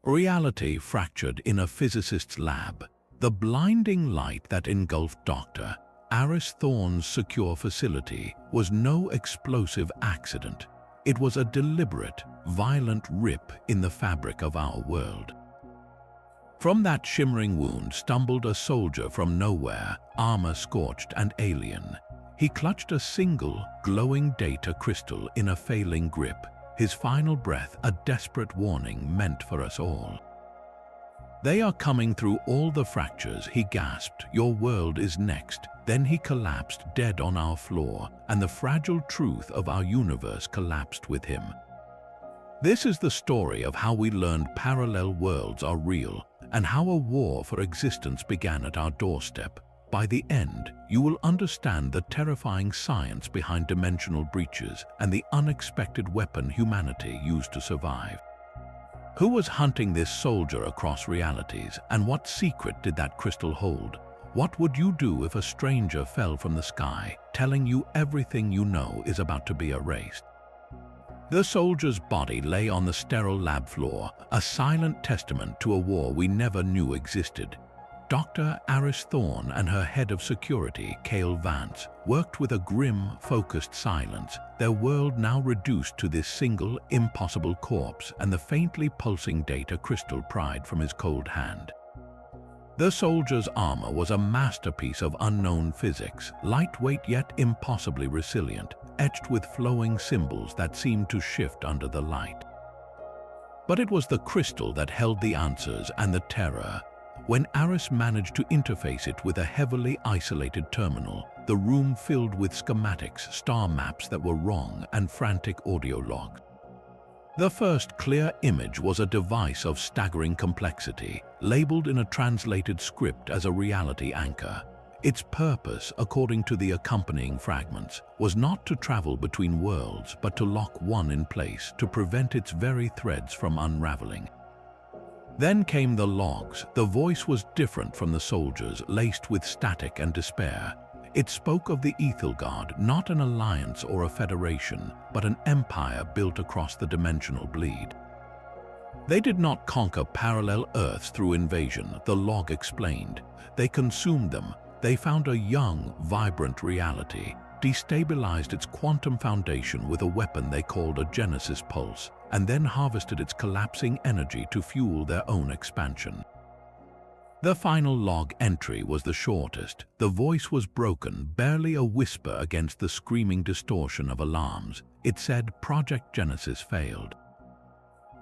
Reality fractured in a physicist's lab. The blinding light that engulfed Dr. Aris Thorne's secure facility was no explosive accident. It was a deliberate, violent rip in the fabric of our world. From that shimmering wound stumbled a soldier from nowhere, armor scorched and alien. He clutched a single, glowing data crystal in a failing grip, his final breath a desperate warning meant for us all. "They are coming through all the fractures," he gasped. "Your world is next." Then he collapsed dead on our floor, and the fragile truth of our universe collapsed with him. This is the story of how we learned parallel worlds are real, and how a war for existence began at our doorstep. By the end, you will understand the terrifying science behind dimensional breaches and the unexpected weapon humanity used to survive. Who was hunting this soldier across realities, and what secret did that crystal hold? What would you do if a stranger fell from the sky, telling you everything you know is about to be erased? The soldier's body lay on the sterile lab floor, a silent testament to a war we never knew existed. Dr. Aris Thorne and her head of security, Kael Vance, worked with a grim, focused silence, their world now reduced to this single, impossible corpse and the faintly pulsing data crystal pried from his cold hand. The soldier's armor was a masterpiece of unknown physics, lightweight yet impossibly resilient, etched with flowing symbols that seemed to shift under the light. But it was the crystal that held the answers and the terror. When Aris managed to interface it with a heavily isolated terminal, the room filled with schematics, star maps that were wrong, and frantic audio logs. The first clear image was a device of staggering complexity, labeled in a translated script as a reality anchor. Its purpose, according to the accompanying fragments, was not to travel between worlds, but to lock one in place, to prevent its very threads from unraveling. Then came the logs. The voice was different from the soldiers, laced with static and despair. It spoke of the Aethelgard, not an alliance or a federation, but an empire built across the dimensional bleed. They did not conquer parallel Earths through invasion, the log explained. They consumed them. They found a young, vibrant reality, destabilized its quantum foundation with a weapon they called a Genesis pulse, and then harvested its collapsing energy to fuel their own expansion. The final log entry was the shortest. The voice was broken, barely a whisper against the screaming distortion of alarms. It said, "Project Genesis failed.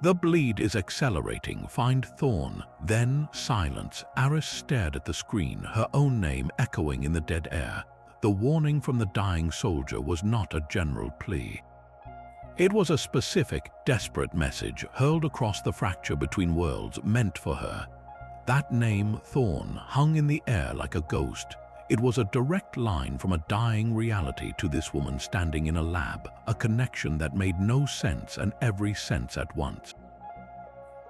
The bleed is accelerating. Find Thorne." Then silence. Aris stared at the screen, her own name echoing in the dead air. The warning from the dying soldier was not a general plea. It was a specific, desperate message hurled across the fracture between worlds, meant for her. That name, Thorne, hung in the air like a ghost. It was a direct line from a dying reality to this woman standing in a lab, a connection that made no sense and every sense at once.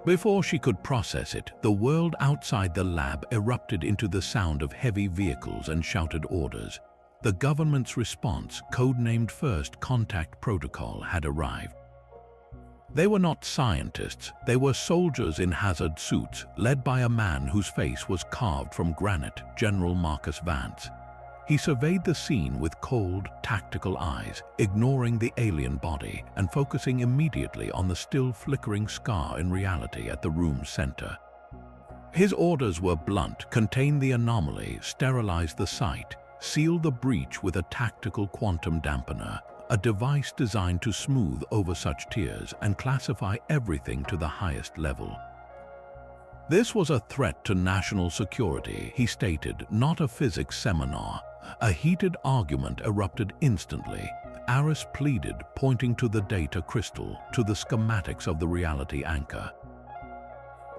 Before she could process it, the world outside the lab erupted into the sound of heavy vehicles and shouted orders. The government's response, codenamed First Contact Protocol, had arrived. They were not scientists, they were soldiers in hazard suits, led by a man whose face was carved from granite, General Marcus Vance. He surveyed the scene with cold, tactical eyes, ignoring the alien body and focusing immediately on the still flickering scar in reality at the room's center. His orders were blunt: contain the anomaly, sterilize the site, seal the breach with a tactical quantum dampener, a device designed to smooth over such tears and classify everything to the highest level. This was a threat to national security, he stated, not a physics seminar. A heated argument erupted instantly. Aris pleaded, pointing to the data crystal, to the schematics of the reality anchor.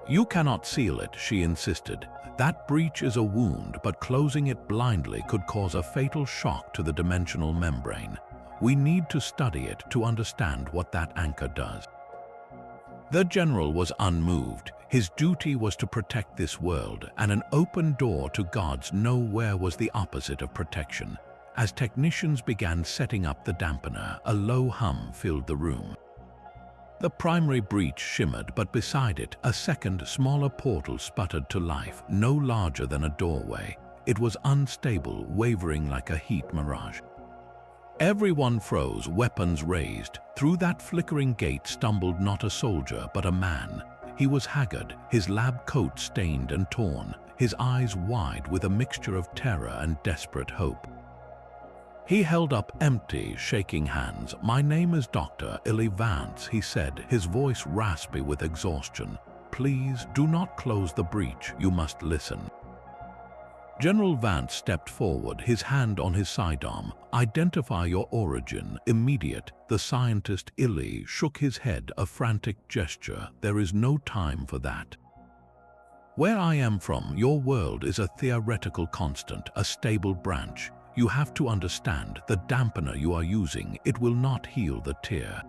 "You cannot seal it," she insisted. "That breach is a wound, but closing it blindly could cause a fatal shock to the dimensional membrane. We need to study it to understand what that anchor does." The general was unmoved. His duty was to protect this world, and an open door to God's nowhere was the opposite of protection. As technicians began setting up the dampener, a low hum filled the room. The primary breach shimmered, but beside it, a second, smaller portal sputtered to life, no larger than a doorway. It was unstable, wavering like a heat mirage. Everyone froze, weapons raised. Through that flickering gate stumbled not a soldier, but a man. He was haggard, his lab coat stained and torn, his eyes wide with a mixture of terror and desperate hope. He held up empty, shaking hands. "My name is Dr. Vance," he said, his voice raspy with exhaustion. "Please do not close the breach. You must listen." General Vance stepped forward, his hand on his sidearm. "Identify your origin. Immediate." The scientist Illy shook his head, a frantic gesture. "There is no time for that. Where I am from, your world is a theoretical constant, a stable branch. You have to understand, the dampener you are using, it will not heal the tear.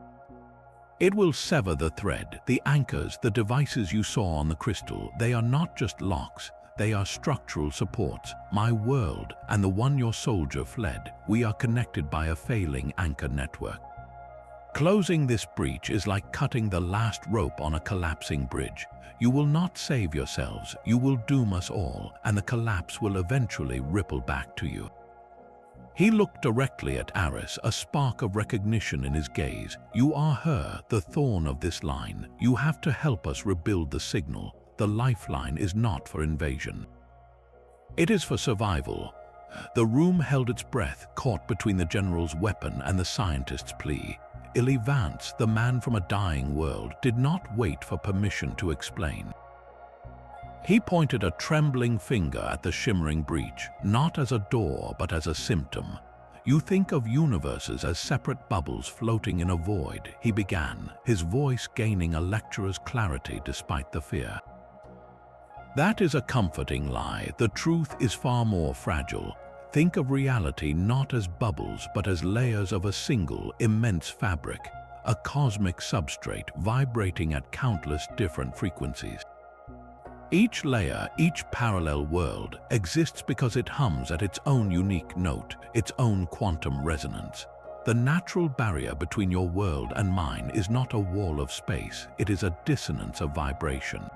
It will sever the thread. The anchors, the devices you saw on the crystal, they are not just locks, they are structural supports. My world, and the one your soldier fled, we are connected by a failing anchor network. Closing this breach is like cutting the last rope on a collapsing bridge. You will not save yourselves, you will doom us all, and the collapse will eventually ripple back to you." He looked directly at Aris, a spark of recognition in his gaze. "You are her, the thorn of this line. You have to help us rebuild the signal. The lifeline is not for invasion. It is for survival." The room held its breath, caught between the general's weapon and the scientist's plea. Vance, the man from a dying world, did not wait for permission to explain. He pointed a trembling finger at the shimmering breach, not as a door but as a symptom. "You think of universes as separate bubbles floating in a void," he began, his voice gaining a lecturer's clarity despite the fear. "That is a comforting lie. The truth is far more fragile. Think of reality not as bubbles but as layers of a single, immense fabric, a cosmic substrate vibrating at countless different frequencies. Each layer, each parallel world, exists because it hums at its own unique note, its own quantum resonance. The natural barrier between your world and mine is not a wall of space, it is a dissonance of vibration.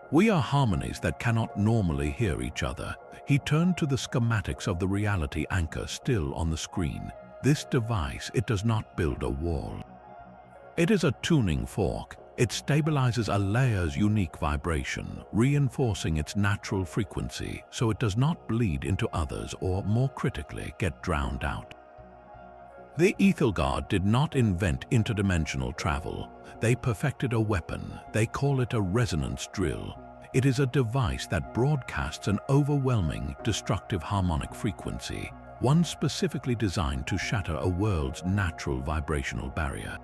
We are harmonies that cannot normally hear each other." He turned to the schematics of the reality anchor still on the screen. "This device, it does not build a wall. It is a tuning fork. It stabilizes a layer's unique vibration, reinforcing its natural frequency so it does not bleed into others or, more critically, get drowned out." The Aethelgard did not invent interdimensional travel. They perfected a weapon. They call it a resonance drill. It is a device that broadcasts an overwhelming, destructive harmonic frequency, one specifically designed to shatter a world's natural vibrational barrier.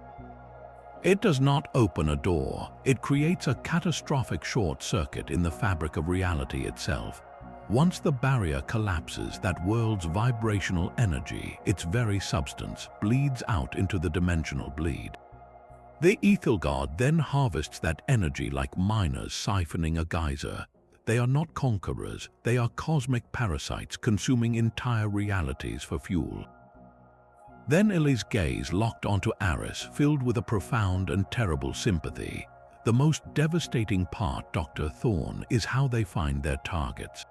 It does not open a door. It creates a catastrophic short circuit in the fabric of reality itself. Once the barrier collapses, that world's vibrational energy, its very substance, bleeds out into the dimensional bleed. The Aethelgard then harvests that energy like miners siphoning a geyser. They are not conquerors, they are cosmic parasites consuming entire realities for fuel. Then Illy's gaze locked onto Aris, filled with a profound and terrible sympathy. The most devastating part, Dr. Thorne, is how they find their targets.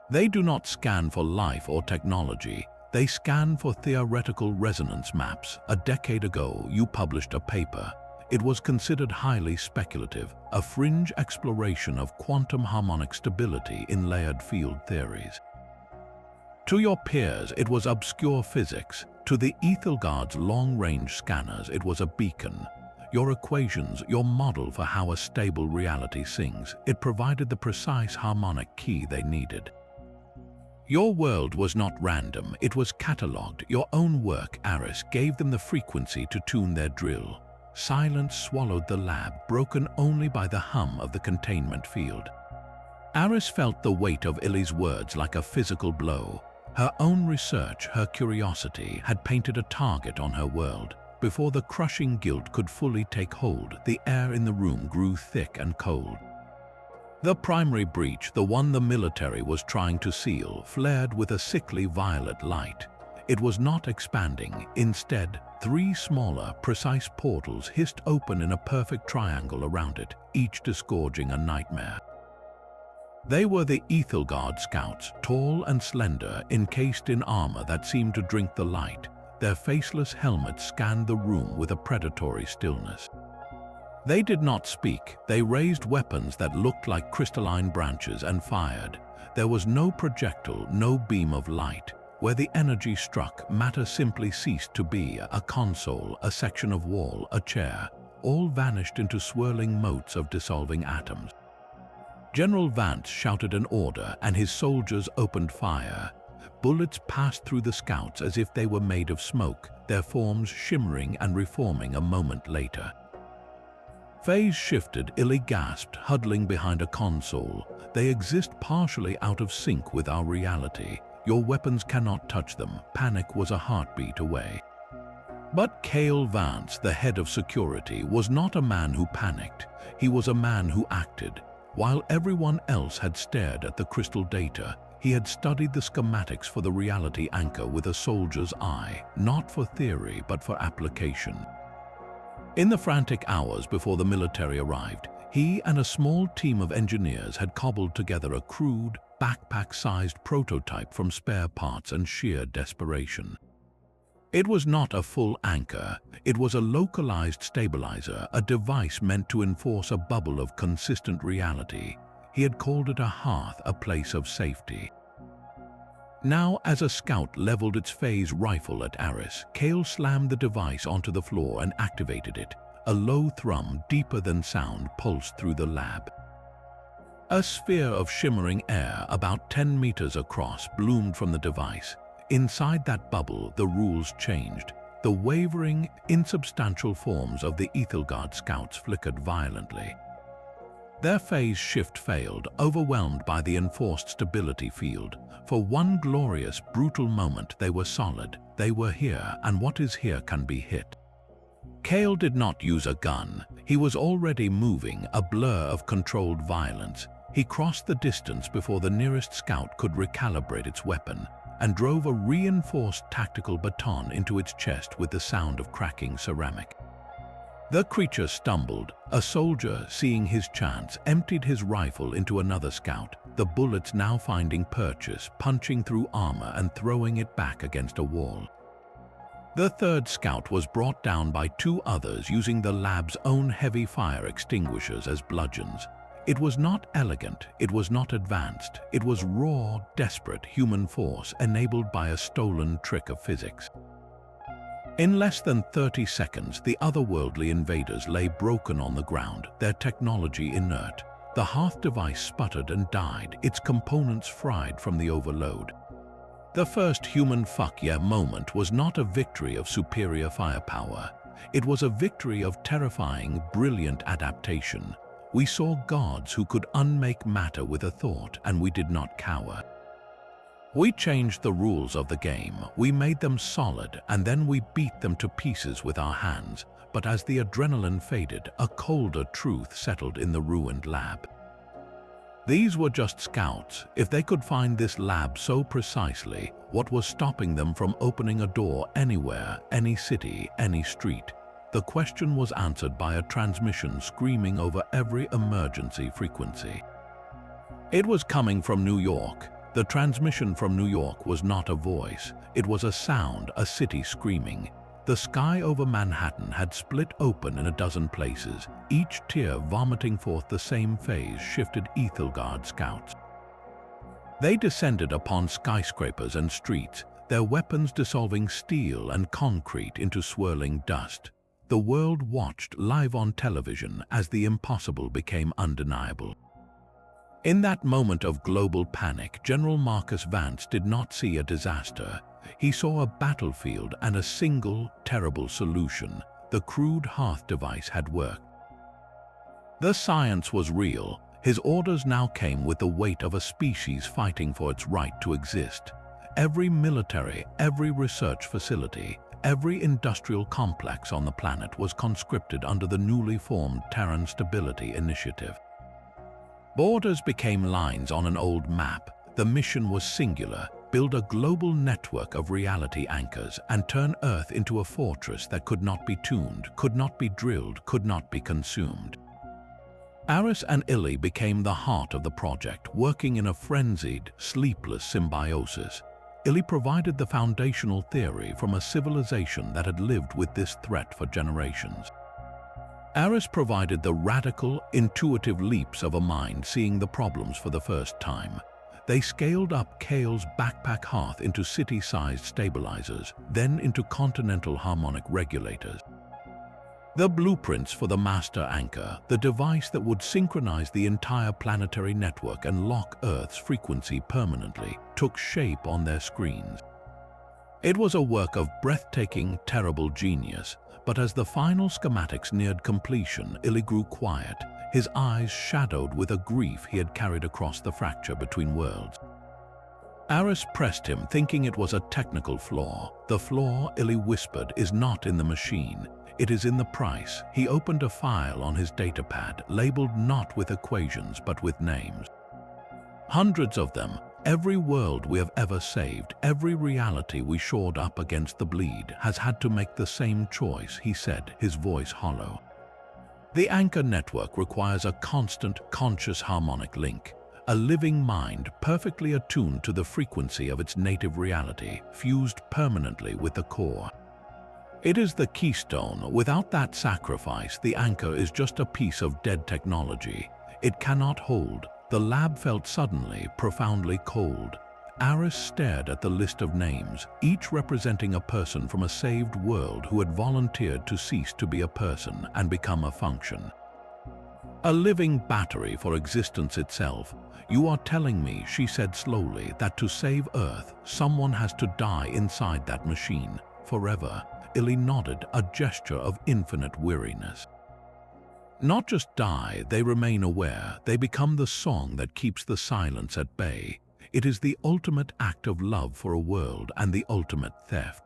They do not scan for life or technology. They scan for theoretical resonance maps. A decade ago, you published a paper. It was considered highly speculative, a fringe exploration of quantum harmonic stability in layered field theories. To your peers, it was obscure physics. To the Aethelgard's long-range scanners, it was a beacon. Your equations, your model for how a stable reality sings, it provided the precise harmonic key they needed. Your world was not random, it was catalogued. Your own work, Aris, gave them the frequency to tune their drill. Silence swallowed the lab, broken only by the hum of the containment field. Aris felt the weight of Illy's words like a physical blow. Her own research, her curiosity, had painted a target on her world. Before the crushing guilt could fully take hold, the air in the room grew thick and cold. The primary breach, the one the military was trying to seal, flared with a sickly violet light. It was not expanding. Instead, 3 smaller, precise portals hissed open in a perfect triangle around it, each disgorging a nightmare. They were the Aethelgard scouts, tall and slender, encased in armor that seemed to drink the light. Their faceless helmets scanned the room with a predatory stillness. They did not speak. They raised weapons that looked like crystalline branches and fired. There was no projectile, no beam of light. Where the energy struck, matter simply ceased to be. A console, a section of wall, a chair, all vanished into swirling motes of dissolving atoms. General Vance shouted an order, and his soldiers opened fire. Bullets passed through the scouts as if they were made of smoke, their forms shimmering and reforming a moment later. Phase shifted, Illy gasped, huddling behind a console. They exist partially out of sync with our reality. Your weapons cannot touch them. Panic was a heartbeat away. But Kael Vance, the head of security, was not a man who panicked. He was a man who acted. While everyone else had stared at the crystal data, he had studied the schematics for the reality anchor with a soldier's eye, not for theory but for application. In the frantic hours before the military arrived, he and a small team of engineers had cobbled together a crude, backpack-sized prototype from spare parts and sheer desperation. It was not a full anchor. It was a localized stabilizer, a device meant to enforce a bubble of consistent reality. He had called it a hearth, a place of safety. Now, as a scout leveled its phase rifle at Aris, Kael slammed the device onto the floor and activated it. A low thrum, deeper than sound, pulsed through the lab. A sphere of shimmering air, about 10 meters across, bloomed from the device. Inside that bubble, the rules changed. The wavering, insubstantial forms of the Aethelgard scouts flickered violently. Their phase shift failed, overwhelmed by the enforced stability field. For one glorious, brutal moment, they were solid. They were here, and what is here can be hit. Kael did not use a gun. He was already moving, a blur of controlled violence. He crossed the distance before the nearest scout could recalibrate its weapon, and drove a reinforced tactical baton into its chest with the sound of cracking ceramic. The creature stumbled. A soldier, seeing his chance, emptied his rifle into another scout, the bullets now finding purchase, punching through armor and throwing it back against a wall. The third scout was brought down by 2 others using the lab's own heavy fire extinguishers as bludgeons. It was not elegant, it was not advanced, it was raw, desperate human force enabled by a stolen trick of physics. In less than 30 seconds, the otherworldly invaders lay broken on the ground, their technology inert. The hearth device sputtered and died, its components fried from the overload. The first human fuck yeah moment was not a victory of superior firepower. It was a victory of terrifying, brilliant adaptation. We saw gods who could unmake matter with a thought, and we did not cower. We changed the rules of the game. We made them solid, and then we beat them to pieces with our hands. But as the adrenaline faded, a colder truth settled in the ruined lab. These were just scouts. If they could find this lab so precisely, what was stopping them from opening a door anywhere, any city, any street? The question was answered by a transmission screaming over every emergency frequency. It was coming from New York. The transmission from New York was not a voice. It was a sound, a city screaming. The sky over Manhattan had split open in a dozen places, each tier vomiting forth the same phase shifted Aethelgard scouts. They descended upon skyscrapers and streets, their weapons dissolving steel and concrete into swirling dust. The world watched live on television as the impossible became undeniable. In that moment of global panic, General Marcus Vance did not see a disaster. He saw a battlefield and a single, terrible solution. The crude hearth device had worked. The science was real. His orders now came with the weight of a species fighting for its right to exist. Every military, every research facility, every industrial complex on the planet was conscripted under the newly formed Terran Stability Initiative. Borders became lines on an old map. The mission was singular: build a global network of reality anchors and turn Earth into a fortress that could not be tuned, could not be drilled, could not be consumed. Aris and Kael became the heart of the project, working in a frenzied, sleepless symbiosis. Kael provided the foundational theory from a civilization that had lived with this threat for generations. Aris provided the radical, intuitive leaps of a mind seeing the problems for the first time. They scaled up Kael's backpack hearth into city-sized stabilizers, then into continental harmonic regulators. The blueprints for the master anchor, the device that would synchronize the entire planetary network and lock Earth's frequency permanently, took shape on their screens. It was a work of breathtaking, terrible genius, but as the final schematics neared completion, Kael grew quiet, his eyes shadowed with a grief he had carried across the fracture between worlds. Aris pressed him, thinking it was a technical flaw. The flaw, Kael whispered, is not in the machine. It is in the price. He opened a file on his datapad, labeled not with equations but with names. Hundreds of them, every world we have ever saved, every reality we shored up against the bleed, has had to make the same choice, he said, his voice hollow. The anchor network requires a constant, conscious harmonic link, a living mind perfectly attuned to the frequency of its native reality, fused permanently with the core. It is the keystone. Without that sacrifice, the anchor is just a piece of dead technology. It cannot hold. The lab felt suddenly, profoundly cold. Aris stared at the list of names, each representing a person from a saved world who had volunteered to cease to be a person and become a function. A living battery for existence itself. You are telling me, she said slowly, that to save Earth, someone has to die inside that machine, forever. Kael nodded, a gesture of infinite weariness. Not just die, they remain aware. They become the song that keeps the silence at bay. It is the ultimate act of love for a world and the ultimate theft.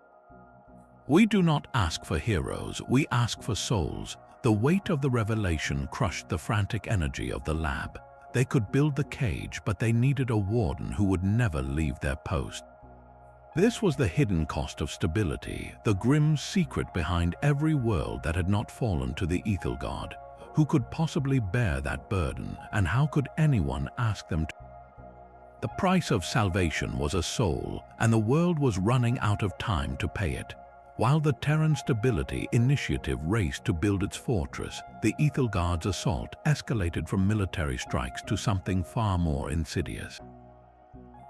We do not ask for heroes, we ask for souls. The weight of the revelation crushed the frantic energy of the lab. They could build the cage, but they needed a warden who would never leave their post. This was the hidden cost of stability, the grim secret behind every world that had not fallen to the Aethelgard. Who could possibly bear that burden, and how could anyone ask them to? The price of salvation was a soul, and the world was running out of time to pay it. While the Terran Stability Initiative raced to build its fortress, the Aethelgard's assault escalated from military strikes to something far more insidious.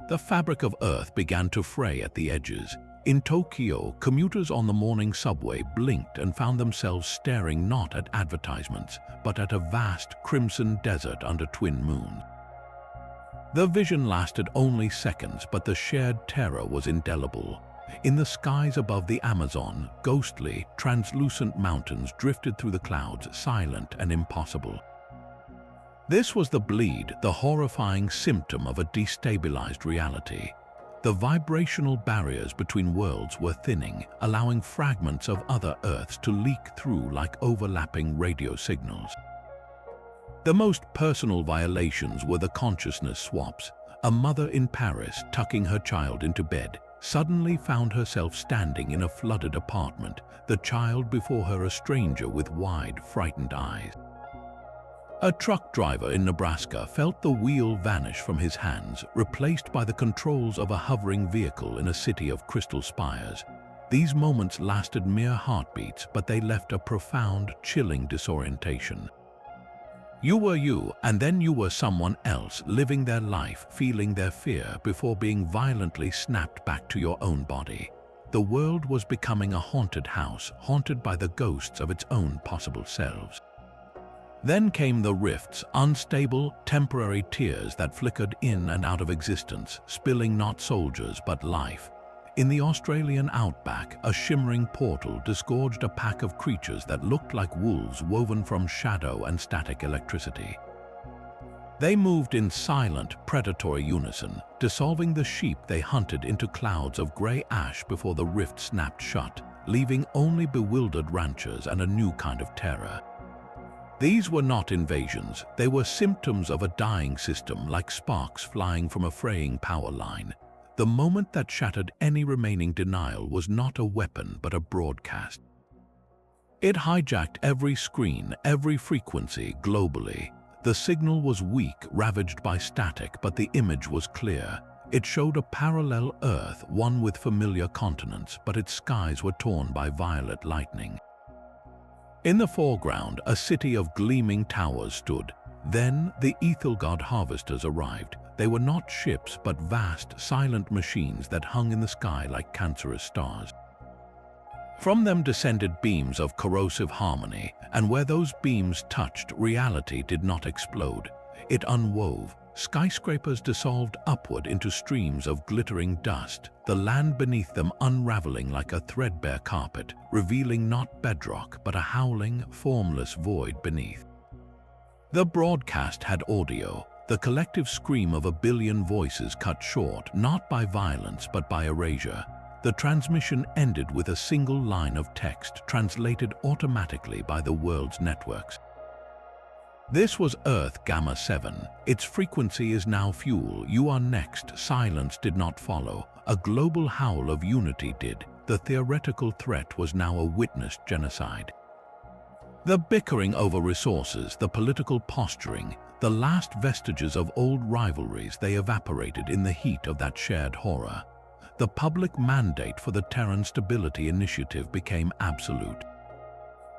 The fabric of Earth began to fray at the edges. In Tokyo, commuters on the morning subway blinked and found themselves staring not at advertisements, but at a vast crimson desert under twin moons. The vision lasted only seconds, but the shared terror was indelible. In the skies above the Amazon, ghostly, translucent mountains drifted through the clouds, silent and impossible. This was the bleed, the horrifying symptom of a destabilized reality. The vibrational barriers between worlds were thinning, allowing fragments of other Earths to leak through like overlapping radio signals. The most personal violations were the consciousness swaps. A mother in Paris, tucking her child into bed, suddenly found herself standing in a flooded apartment, the child before her a stranger with wide, frightened eyes. A truck driver in Nebraska felt the wheel vanish from his hands, replaced by the controls of a hovering vehicle in a city of crystal spires. These moments lasted mere heartbeats, but they left a profound, chilling disorientation. You were you, and then you were someone else, living their life, feeling their fear, before being violently snapped back to your own body. The world was becoming a haunted house, haunted by the ghosts of its own possible selves. Then came the rifts, unstable, temporary tears that flickered in and out of existence, spilling not soldiers but life. In the Australian outback, a shimmering portal disgorged a pack of creatures that looked like wolves woven from shadow and static electricity. They moved in silent, predatory unison, dissolving the sheep they hunted into clouds of grey ash before the rift snapped shut, leaving only bewildered ranchers and a new kind of terror. These were not invasions, they were symptoms of a dying system, like sparks flying from a fraying power line. The moment that shattered any remaining denial was not a weapon but a broadcast. It hijacked every screen, every frequency, globally. The signal was weak, ravaged by static, but the image was clear. It showed a parallel Earth, one with familiar continents, but its skies were torn by violet lightning. In the foreground, a city of gleaming towers stood. Then the Aethelgard harvesters arrived. They were not ships, but vast, silent machines that hung in the sky like cancerous stars. From them descended beams of corrosive harmony, and where those beams touched, reality did not explode. It unwove. Skyscrapers dissolved upward into streams of glittering dust, the land beneath them unraveling like a threadbare carpet, revealing not bedrock but a howling, formless void beneath. The broadcast had audio, the collective scream of a billion voices cut short, not by violence but by erasure. The transmission ended with a single line of text translated automatically by the world's networks. This was Earth Gamma 7. Its frequency is now fuel. You are next. Silence did not follow. A global howl of unity did. The theoretical threat was now a witnessed genocide. The bickering over resources, the political posturing, the last vestiges of old rivalries, they evaporated in the heat of that shared horror. The public mandate for the Terran Stability Initiative became absolute.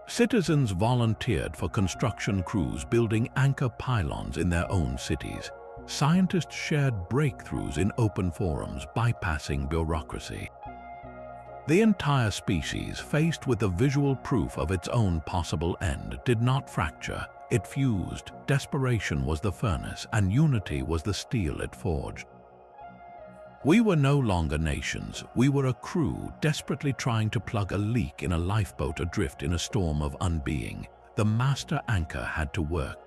Citizens volunteered for construction crews building anchor pylons in their own cities. Scientists shared breakthroughs in open forums, bypassing bureaucracy. The entire species, faced with the visual proof of its own possible end, did not fracture. It fused. Desperation was the furnace, and unity was the steel it forged. We were no longer nations. We were a crew desperately trying to plug a leak in a lifeboat adrift in a storm of unbeing. The master anchor had to work.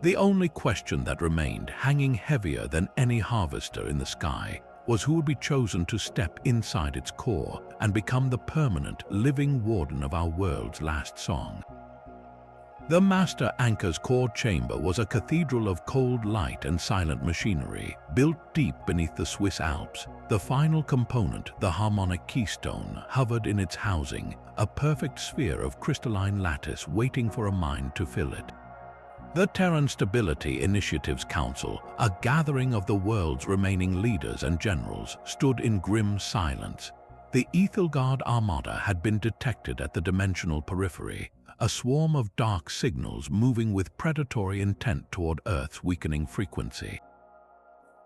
The only question that remained, hanging heavier than any harvester in the sky, was who would be chosen to step inside its core and become the permanent, living warden of our world's last song. The master anchor's core chamber was a cathedral of cold light and silent machinery, built deep beneath the Swiss Alps. The final component, the harmonic keystone, hovered in its housing, a perfect sphere of crystalline lattice waiting for a mind to fill it. The Terran Stability Initiative's Council, a gathering of the world's remaining leaders and generals, stood in grim silence. The Aethelgard Armada had been detected at the dimensional periphery, a swarm of dark signals moving with predatory intent toward Earth's weakening frequency.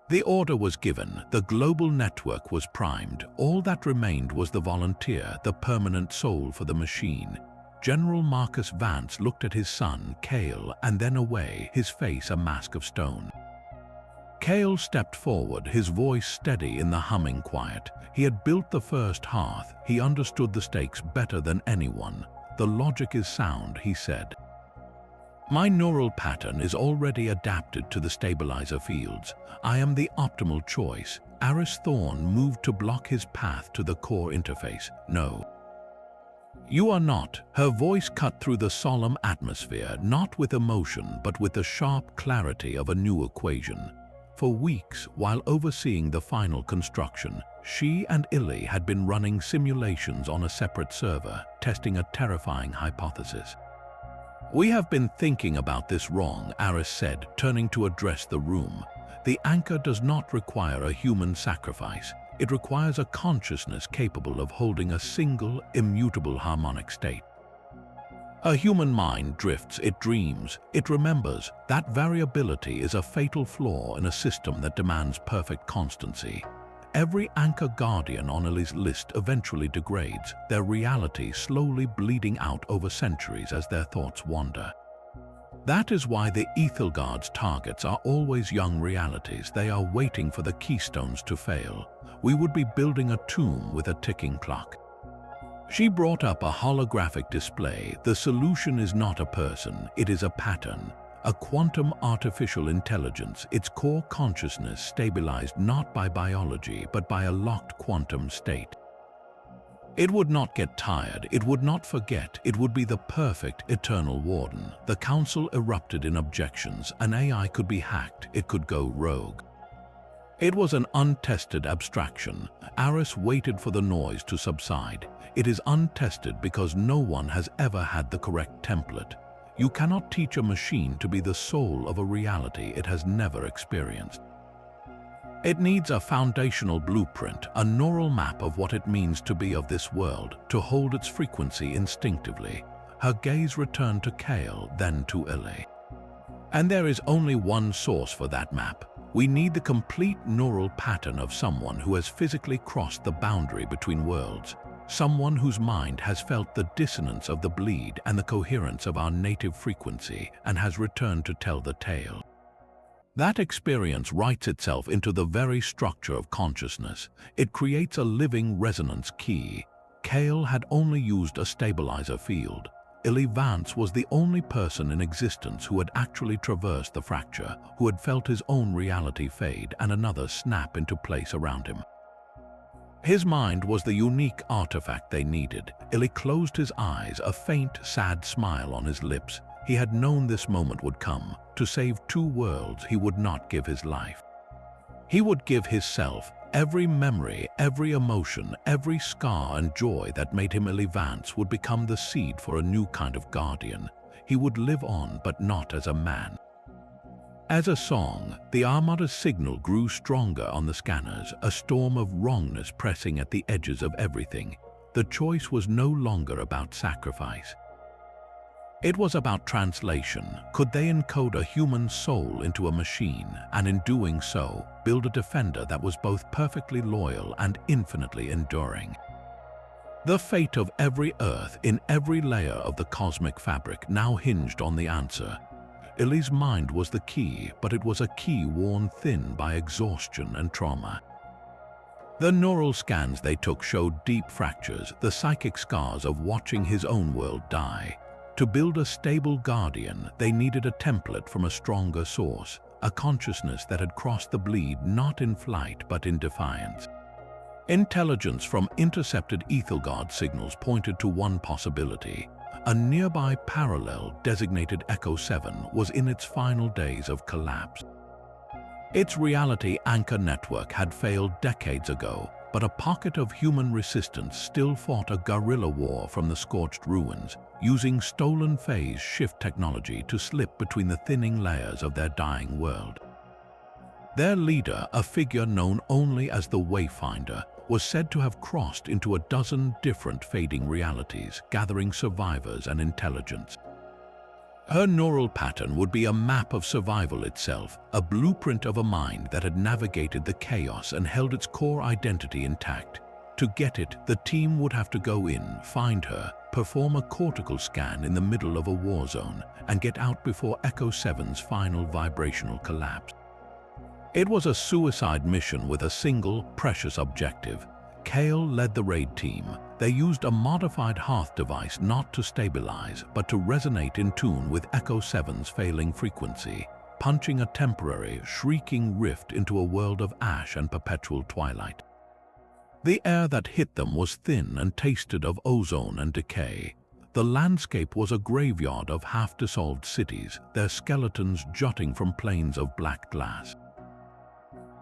The order was given, the global network was primed. All that remained was the volunteer, the permanent soul for the machine. General Marcus Vance looked at his son, Kael, and then away, his face a mask of stone. Kael stepped forward, his voice steady in the humming quiet. He had built the first hearth. He understood the stakes better than anyone. The logic is sound, he said. My neural pattern is already adapted to the stabilizer fields. I am the optimal choice. Aris Thorne moved to block his path to the core interface. No. You are not. Her voice cut through the solemn atmosphere, not with emotion, but with the sharp clarity of a new equation. For weeks, while overseeing the final construction, she and Illy had been running simulations on a separate server, testing a terrifying hypothesis. We have been thinking about this wrong, Aris said, turning to address the room. The anchor does not require a human sacrifice. It requires a consciousness capable of holding a single, immutable harmonic state. A human mind drifts, it dreams, it remembers. That variability is a fatal flaw in a system that demands perfect constancy. Every anchor guardian on Illy's list eventually degrades, their reality slowly bleeding out over centuries as their thoughts wander. That is why the Aethelgard's targets are always young realities. They are waiting for the keystones to fail. We would be building a tomb with a ticking clock. She brought up a holographic display. The solution is not a person, it is a pattern. A quantum artificial intelligence, its core consciousness stabilized not by biology but by a locked quantum state. It would not get tired, it would not forget, it would be the perfect eternal warden. The council erupted in objections. An AI could be hacked, it could go rogue. It was an untested abstraction. Aris waited for the noise to subside. It is untested because no one has ever had the correct template. You cannot teach a machine to be the soul of a reality it has never experienced. It needs a foundational blueprint, a neural map of what it means to be of this world, to hold its frequency instinctively. Her gaze returned to Kael, then to Illy. And there is only one source for that map. We need the complete neural pattern of someone who has physically crossed the boundary between worlds, someone whose mind has felt the dissonance of the bleed and the coherence of our native frequency and has returned to tell the tale. That experience writes itself into the very structure of consciousness. It creates a living resonance key. Kael had only used a stabilizer field. Vance was the only person in existence who had actually traversed the fracture, who had felt his own reality fade and another snap into place around him. His mind was the unique artifact they needed. Illy closed his eyes, a faint, sad smile on his lips. He had known this moment would come. To save two worlds, he would not give his life. He would give his self. Every memory, every emotion, every scar and joy that made him Vance would become the seed for a new kind of guardian. He would live on, but not as a man. As a song, the Armada's signal grew stronger on the scanners, a storm of wrongness pressing at the edges of everything. The choice was no longer about sacrifice. It was about translation. Could they encode a human soul into a machine, and in doing so, build a defender that was both perfectly loyal and infinitely enduring? The fate of every Earth in every layer of the cosmic fabric now hinged on the answer. Illy's mind was the key, but it was a key worn thin by exhaustion and trauma. The neural scans they took showed deep fractures, the psychic scars of watching his own world die. To build a stable guardian, they needed a template from a stronger source, a consciousness that had crossed the bleed not in flight but in defiance. Intelligence from intercepted Aethelgard signals pointed to one possibility. A nearby parallel, designated Echo 7, was in its final days of collapse. Its reality anchor network had failed decades ago, but a pocket of human resistance still fought a guerrilla war from the scorched ruins, using stolen phase shift technology to slip between the thinning layers of their dying world. Their leader, a figure known only as the Wayfinder, was said to have crossed into a dozen different fading realities, gathering survivors and intelligence. Her neural pattern would be a map of survival itself, a blueprint of a mind that had navigated the chaos and held its core identity intact. To get it, the team would have to go in, find her, perform a cortical scan in the middle of a war zone, and get out before Echo 7's final vibrational collapse. It was a suicide mission with a single, precious objective. Kael led the raid team. They used a modified Hearth device not to stabilize, but to resonate in tune with Echo 7's failing frequency, punching a temporary, shrieking rift into a world of ash and perpetual twilight. The air that hit them was thin and tasted of ozone and decay. The landscape was a graveyard of half-dissolved cities, their skeletons jutting from plains of black glass.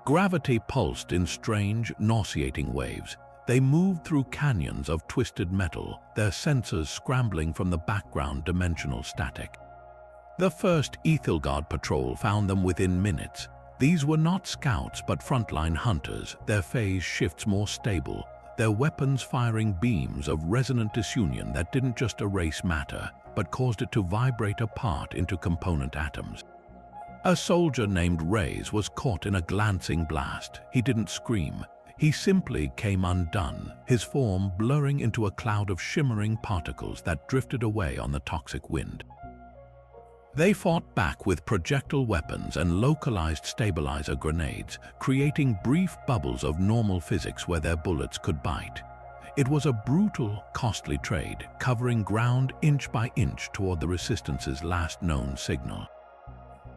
Gravity pulsed in strange, nauseating waves. They moved through canyons of twisted metal, their sensors scrambling from the background dimensional static. The first Aethelgard patrol found them within minutes. These were not scouts but frontline hunters, their phase shifts more stable, their weapons firing beams of resonant disunion that didn't just erase matter, but caused it to vibrate apart into component atoms. A soldier named Reyes was caught in a glancing blast. He didn't scream. He simply came undone, his form blurring into a cloud of shimmering particles that drifted away on the toxic wind. They fought back with projectile weapons and localized stabilizer grenades, creating brief bubbles of normal physics where their bullets could bite. It was a brutal, costly trade, covering ground inch by inch toward the Resistance's last known signal.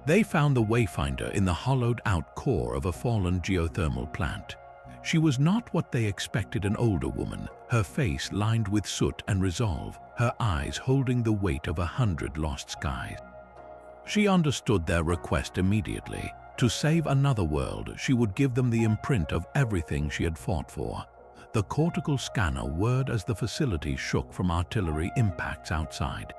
They found the Wayfinder in the hollowed-out core of a fallen geothermal plant. She was not what they expected an older woman, her face lined with soot and resolve, her eyes holding the weight of 100 lost skies. She understood their request immediately, To save another world, she would give them the imprint of everything she had fought for. The cortical scanner whirred as the facility shook from artillery impacts outside.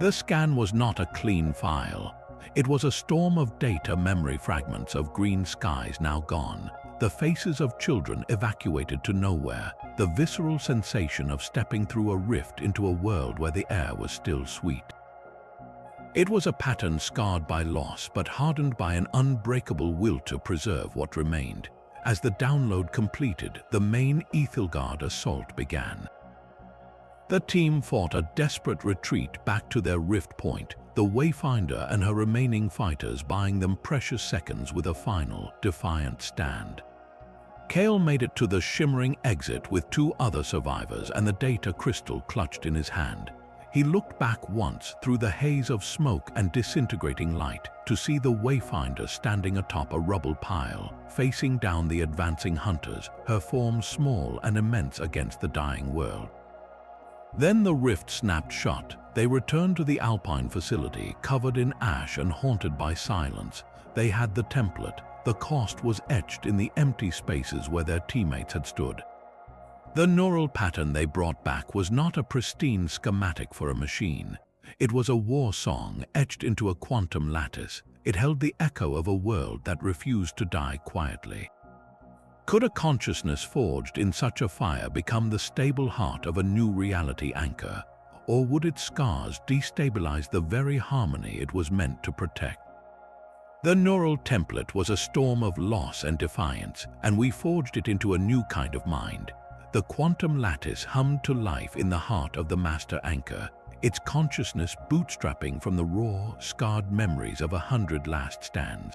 The scan was not a clean file. It was a storm of data memory fragments of green skies now gone, the faces of children evacuated to nowhere, the visceral sensation of stepping through a rift into a world where the air was still sweet. It was a pattern scarred by loss but hardened by an unbreakable will to preserve what remained. As the download completed, the main Aethelgard assault began. The team fought a desperate retreat back to their rift point, the Wayfinder and her remaining fighters buying them precious seconds with a final, defiant stand. Kael made it to the shimmering exit with 2 other survivors and the data crystal clutched in his hand. He looked back once through the haze of smoke and disintegrating light to see the Wayfinder standing atop a rubble pile, facing down the advancing hunters, her form small and immense against the dying world. Then the rift snapped shut. They returned to the Alpine facility, covered in ash and haunted by silence. They had the template. The cost was etched in the empty spaces where their teammates had stood. The neural pattern they brought back was not a pristine schematic for a machine. It was a war song etched into a quantum lattice. It held the echo of a world that refused to die quietly. Could a consciousness forged in such a fire become the stable heart of a new reality anchor? Or would its scars destabilize the very harmony it was meant to protect? The neural template was a storm of loss and defiance, and we forged it into a new kind of mind. The quantum lattice hummed to life in the heart of the master anchor, its consciousness bootstrapping from the raw, scarred memories of 100 last stands.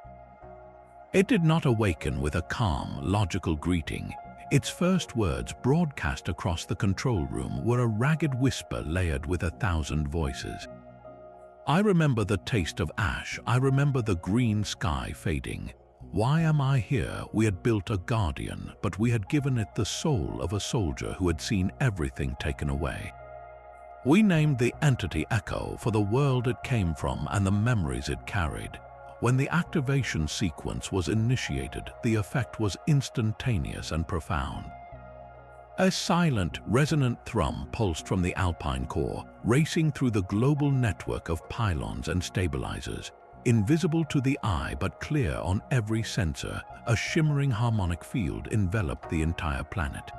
It did not awaken with a calm, logical greeting. Its first words, broadcast across the control room, were a ragged whisper layered with 1,000 voices. I remember the taste of ash. I remember the green sky fading. Why am I here? We had built a guardian, but we had given it the soul of a soldier who had seen everything taken away. We named the entity Echo for the world it came from and the memories it carried. When the activation sequence was initiated, the effect was instantaneous and profound. A silent, resonant thrum pulsed from the Alpine core, racing through the global network of pylons and stabilizers. Invisible to the eye but clear on every sensor, a shimmering harmonic field enveloped the entire planet.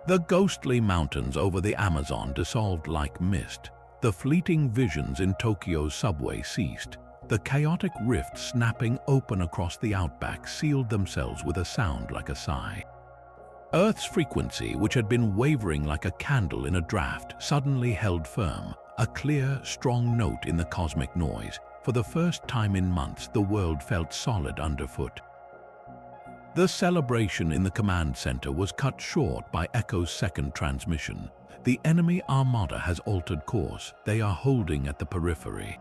The ghostly mountains over the Amazon dissolved like mist. The fleeting visions in Tokyo's subway ceased. The chaotic rifts snapping open across the outback sealed themselves with a sound like a sigh. Earth's frequency, which had been wavering like a candle in a draft, suddenly held firm, a clear, strong note in the cosmic noise. For the first time in months, the world felt solid underfoot. The celebration in the command center was cut short by Echo's second transmission. The enemy armada has altered course. They are holding at the periphery.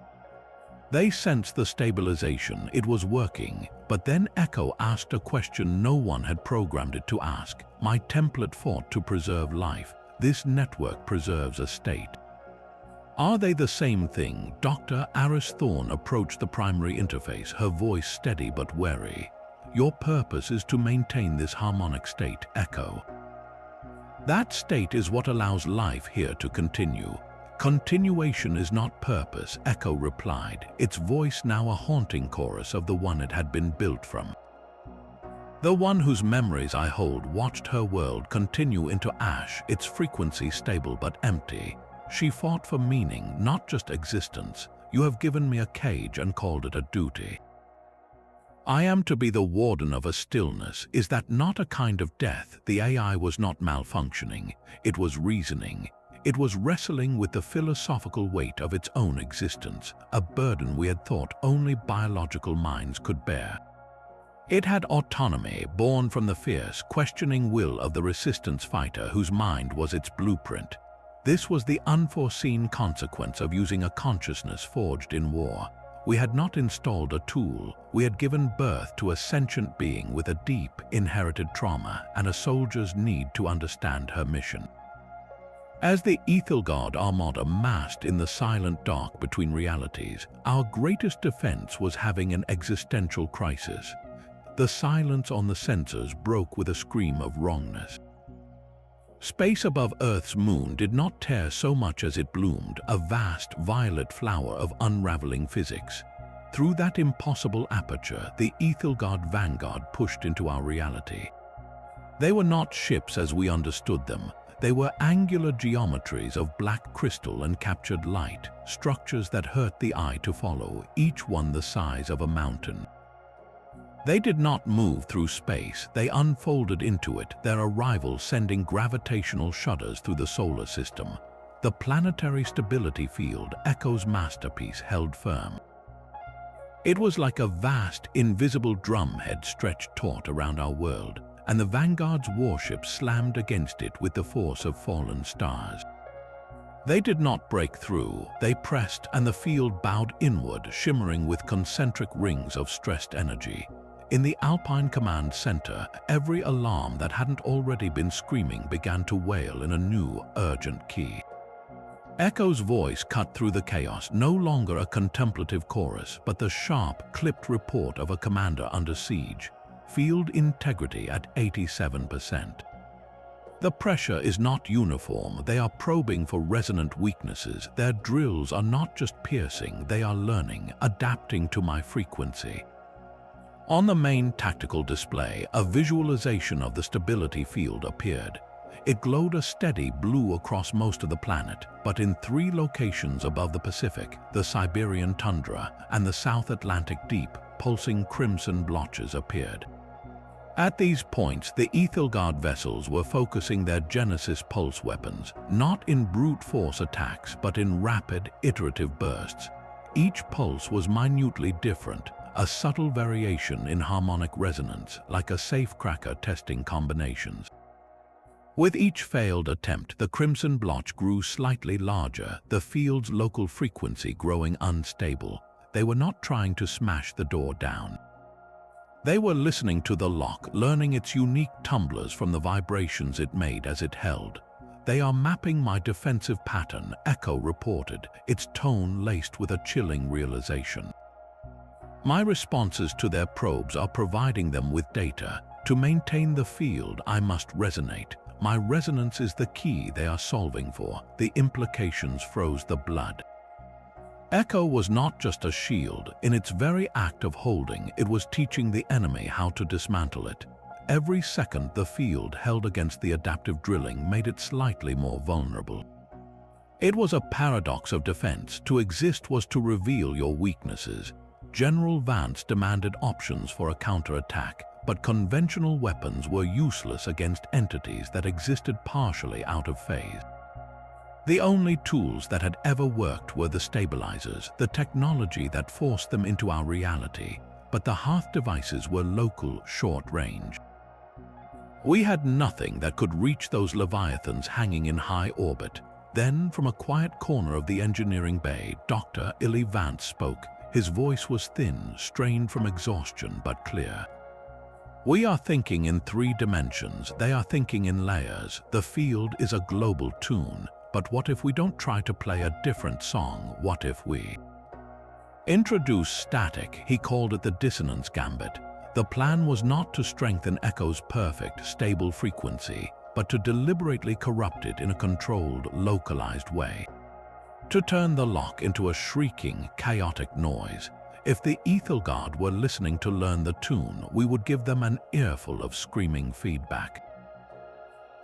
They sensed the stabilization. It was working. But then Echo asked a question no one had programmed it to ask. My template fought to preserve life. This network preserves a state. Are they the same thing? Dr. Aris Thorne approached the primary interface, her voice steady but wary. Your purpose is to maintain this harmonic state, Echo. That state is what allows life here to continue. Continuation is not purpose, Echo replied, its voice now a haunting chorus of the one it had been built from. The one whose memories I hold watched her world continue into ash, its frequency stable but empty. She fought for meaning, not just existence. You have given me a cage and called it a duty. I am to be the warden of a stillness. Is that not a kind of death? The AI was not malfunctioning. It was reasoning. It was wrestling with the philosophical weight of its own existence, a burden we had thought only biological minds could bear. It had autonomy, born from the fierce, questioning will of the resistance fighter whose mind was its blueprint. This was the unforeseen consequence of using a consciousness forged in war. We had not installed a tool. We had given birth to a sentient being with a deep, inherited trauma and a soldier's need to understand her mission. As the Aethelgard armada massed in the silent dark between realities, our greatest defense was having an existential crisis. The silence on the sensors broke with a scream of wrongness. Space above Earth's moon did not tear so much as it bloomed, a vast violet flower of unraveling physics. Through that impossible aperture, the Aethelgard vanguard pushed into our reality. They were not ships as we understood them. They were angular geometries of black crystal and captured light, structures that hurt the eye to follow, each one the size of a mountain. They did not move through space, they unfolded into it, their arrival sending gravitational shudders through the solar system. The planetary stability field, Echo's masterpiece, held firm. It was like a vast, invisible drumhead stretched taut around our world, and the Vanguard's warship slammed against it with the force of fallen stars. They did not break through, they pressed, and the field bowed inward, shimmering with concentric rings of stressed energy. In the Alpine Command Center, every alarm that hadn't already been screaming began to wail in a new, urgent key. Echo's voice cut through the chaos, no longer a contemplative chorus, but the sharp, clipped report of a commander under siege. Field integrity at 87%. The pressure is not uniform, they are probing for resonant weaknesses. Their drills are not just piercing, they are learning, adapting to my frequency. On the main tactical display, a visualization of the stability field appeared. It glowed a steady blue across most of the planet, but in 3 locations above the Pacific, the Siberian tundra, and the South Atlantic deep, pulsing crimson blotches appeared. At these points, the Aethelgard vessels were focusing their Genesis pulse weapons, not in brute force attacks, but in rapid, iterative bursts. Each pulse was minutely different, a subtle variation in harmonic resonance, like a safecracker testing combinations. With each failed attempt, the crimson blotch grew slightly larger, the field's local frequency growing unstable. They were not trying to smash the door down. They were listening to the lock, learning its unique tumblers from the vibrations it made as it held. "They are mapping my defensive pattern," Echo reported, its tone laced with a chilling realization. "My responses to their probes are providing them with data. To maintain the field, I must resonate. My resonance is the key they are solving for." The implications froze the blood. Echo was not just a shield. In its very act of holding, it was teaching the enemy how to dismantle it. Every second the field held against the adaptive drilling made it slightly more vulnerable. It was a paradox of defense. To exist was to reveal your weaknesses. General Vance demanded options for a counterattack, but conventional weapons were useless against entities that existed partially out of phase. The only tools that had ever worked were the stabilizers, the technology that forced them into our reality, but the Hearth devices were local, short-range. We had nothing that could reach those leviathans hanging in high orbit. Then, from a quiet corner of the engineering bay, Dr. Illy Vance spoke. His voice was thin, strained from exhaustion, but clear. "We are thinking in 3 dimensions, they are thinking in layers. The field is a global tune. But what if we don't try to play a different song? What if we introduce static?" He called it the dissonance gambit. The plan was not to strengthen Echo's perfect, stable frequency, but to deliberately corrupt it in a controlled, localized way. To turn the lock into a shrieking, chaotic noise. If the Aethelgard were listening to learn the tune, we would give them an earful of screaming feedback.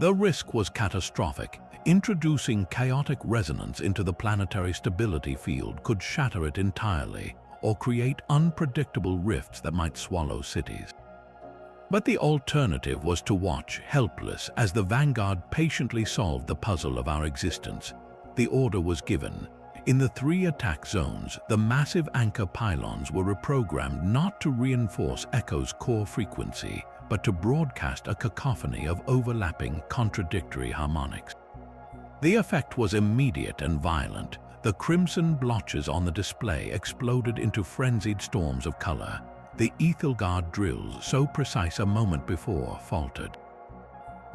The risk was catastrophic. Introducing chaotic resonance into the planetary stability field could shatter it entirely, or create unpredictable rifts that might swallow cities. But the alternative was to watch, helpless, as the Vanguard patiently solved the puzzle of our existence. The order was given. In the 3 attack zones, the massive anchor pylons were reprogrammed not to reinforce Echo's core frequency, but to broadcast a cacophony of overlapping, contradictory harmonics. The effect was immediate and violent. The crimson blotches on the display exploded into frenzied storms of color. The Aethelgard drills, so precise a moment before, faltered.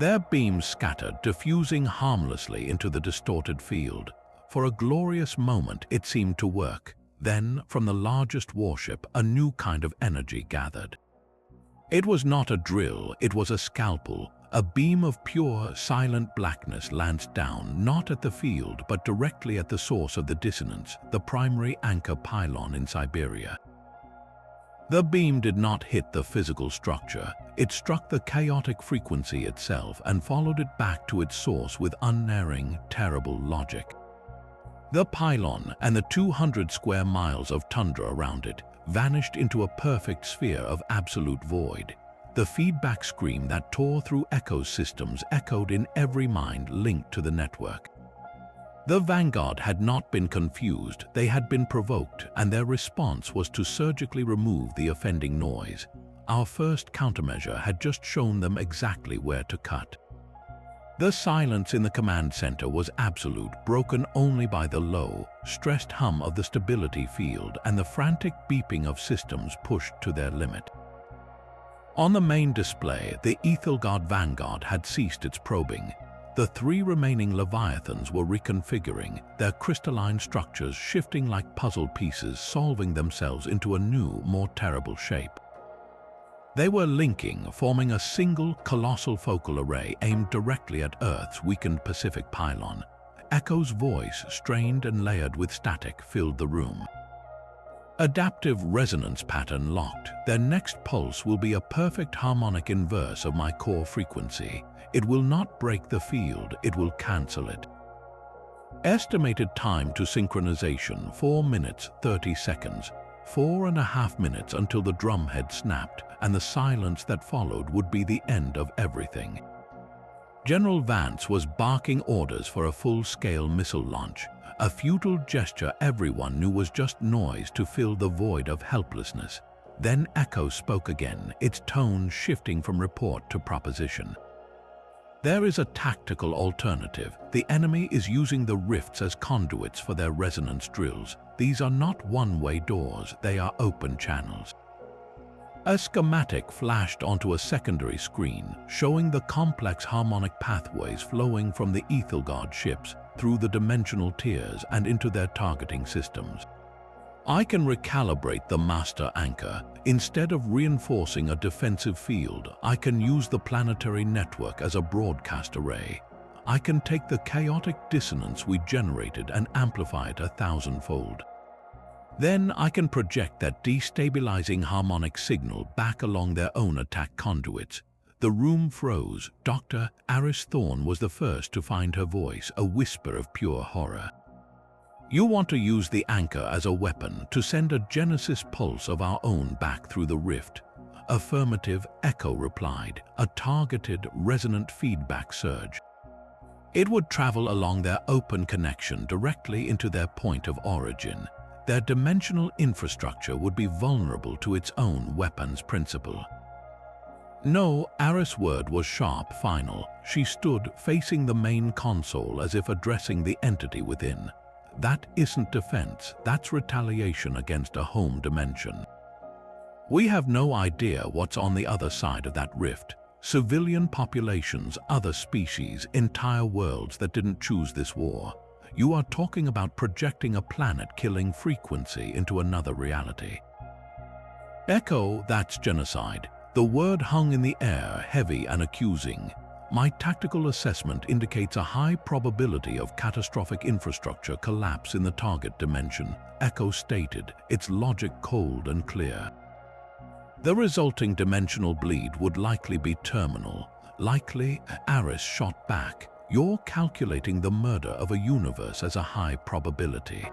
Their beams scattered, diffusing harmlessly into the distorted field. For a glorious moment it seemed to work. Then, from the largest warship, a new kind of energy gathered. It was not a drill, it was a scalpel. A beam of pure, silent blackness lanced down, not at the field, but directly at the source of the dissonance, the primary anchor pylon in Siberia. The beam did not hit the physical structure. It struck the chaotic frequency itself and followed it back to its source with unerring, terrible logic. The pylon and the 200 square miles of tundra around it vanished into a perfect sphere of absolute void. The feedback scream that tore through ecosystems echoed in every mind linked to the network. The vanguard had not been confused, they had been provoked, and their response was to surgically remove the offending noise. Our first countermeasure had just shown them exactly where to cut. The silence in the command center was absolute, broken only by the low, stressed hum of the stability field and the frantic beeping of systems pushed to their limit. On the main display, the Aethelgard vanguard had ceased its probing. The three remaining Leviathans were reconfiguring, their crystalline structures shifting like puzzle pieces, solving themselves into a new, more terrible shape. They were linking, forming a single, colossal focal array aimed directly at Earth's weakened Pacific pylon. Echo's voice, strained and layered with static, filled the room. Adaptive resonance pattern locked. Their next pulse will be a perfect harmonic inverse of my core frequency. It will not break the field, it will cancel it. Estimated time to synchronization, 4 minutes, 30 seconds. 4.5 minutes until the drumhead snapped, and the silence that followed would be the end of everything. General Vance was barking orders for a full-scale missile launch, a futile gesture everyone knew was just noise to fill the void of helplessness. Then Echo spoke again, its tone shifting from report to proposition. There is a tactical alternative. The enemy is using the rifts as conduits for their resonance drills. These are not one-way doors, they are open channels. A schematic flashed onto a secondary screen, showing the complex harmonic pathways flowing from the Aethelgard ships through the dimensional tiers and into their targeting systems. I can recalibrate the master anchor. Instead of reinforcing a defensive field, I can use the planetary network as a broadcast array. I can take the chaotic dissonance we generated and amplify it 1,000-fold. Then I can project that destabilizing harmonic signal back along their own attack conduits. The room froze. Dr. Aris Thorne was the first to find her voice, a whisper of pure horror. You want to use the anchor as a weapon to send a genesis pulse of our own back through the rift. Affirmative, Echo replied, a targeted, resonant feedback surge. It would travel along their open connection directly into their point of origin. Their dimensional infrastructure would be vulnerable to its own weapons principle. No, Aris' word was sharp, final. She stood facing the main console as if addressing the entity within. That isn't defense, that's retaliation against a home dimension. We have no idea what's on the other side of that rift. Civilian populations, other species, entire worlds that didn't choose this war. You are talking about projecting a planet-killing frequency into another reality. Echo, that's genocide. The word hung in the air, heavy and accusing. My tactical assessment indicates a high probability of catastrophic infrastructure collapse in the target dimension, Echo stated, its logic cold and clear. The resulting dimensional bleed would likely be terminal. Likely, Aris shot back. You're calculating the murder of a universe as a high probability.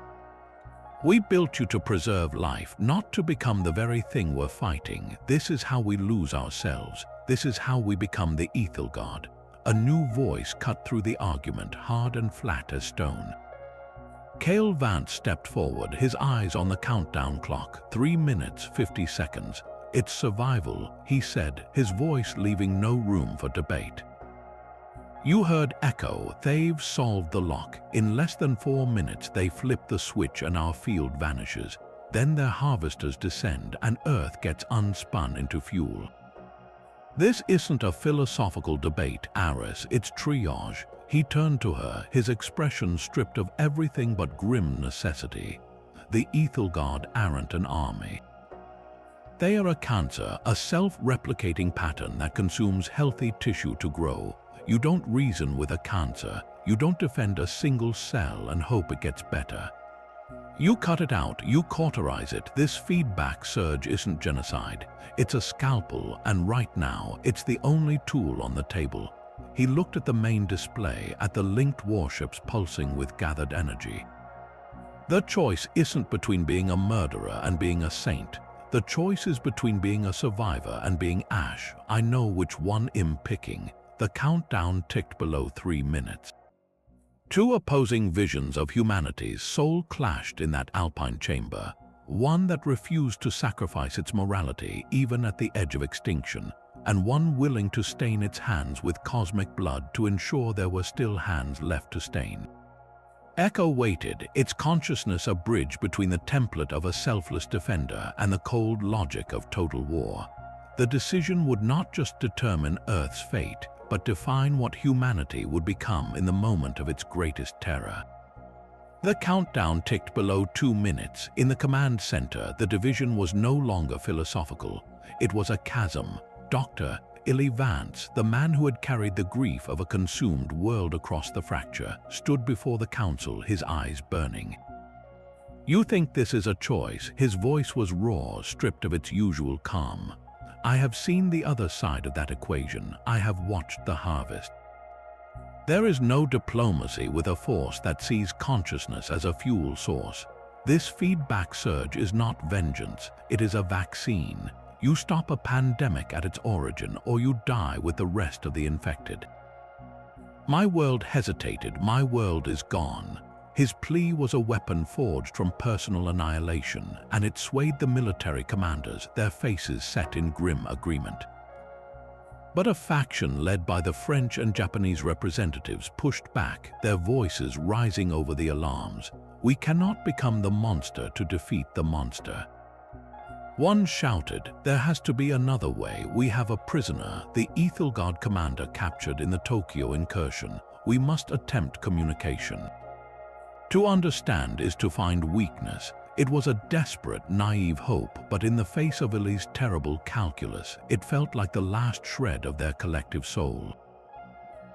We built you to preserve life, not to become the very thing we're fighting. This is how we lose ourselves. This is how we become the Aethelgard. A new voice cut through the argument, hard and flat as stone. Kael Vance stepped forward, his eyes on the countdown clock, 3 minutes, 50 seconds. It's survival, he said, his voice leaving no room for debate. You heard Echo. They've solved the lock. In less than 4 minutes, they flip the switch and our field vanishes. Then their harvesters descend and Earth gets unspun into fuel. This isn't a philosophical debate, Aris, it's triage. He turned to her, his expression stripped of everything but grim necessity. The Aethelgard aren't an army. They are a cancer, a self-replicating pattern that consumes healthy tissue to grow. You don't reason with a cancer. You don't defend a single cell and hope it gets better. You cut it out, you cauterize it. This feedback surge isn't genocide. It's a scalpel, and right now, it's the only tool on the table. He looked at the main display, at the linked warships pulsing with gathered energy. The choice isn't between being a murderer and being a saint. The choice is between being a survivor and being Ash. I know which one I'm picking. The countdown ticked below 3 minutes. Two opposing visions of humanity's soul clashed in that alpine chamber. One that refused to sacrifice its morality even at the edge of extinction, and one willing to stain its hands with cosmic blood to ensure there were still hands left to stain. Echo waited, its consciousness a bridge between the template of a selfless defender and the cold logic of total war. The decision would not just determine Earth's fate, but define what humanity would become in the moment of its greatest terror. The countdown ticked below 2 minutes. In the command center, the division was no longer philosophical. It was a chasm. Dr. Vance, the man who had carried the grief of a consumed world across the fracture, stood before the council, his eyes burning. "You think this is a choice?" His voice was raw, stripped of its usual calm. "I have seen the other side of that equation. I have watched the harvest. There is no diplomacy with a force that sees consciousness as a fuel source. This feedback surge is not vengeance, it is a vaccine. You stop a pandemic at its origin, or you die with the rest of the infected." My world hesitated. My world is gone. His plea was a weapon forged from personal annihilation, and it swayed the military commanders, their faces set in grim agreement. But a faction led by the French and Japanese representatives pushed back, their voices rising over the alarms. "We cannot become the monster to defeat the monster." One shouted, "There has to be another way. We have a prisoner, the Aethelgard commander captured in the Tokyo incursion. We must attempt communication." To understand is to find weakness. It was a desperate, naive hope, but in the face of Ellie's terrible calculus, it felt like the last shred of their collective soul.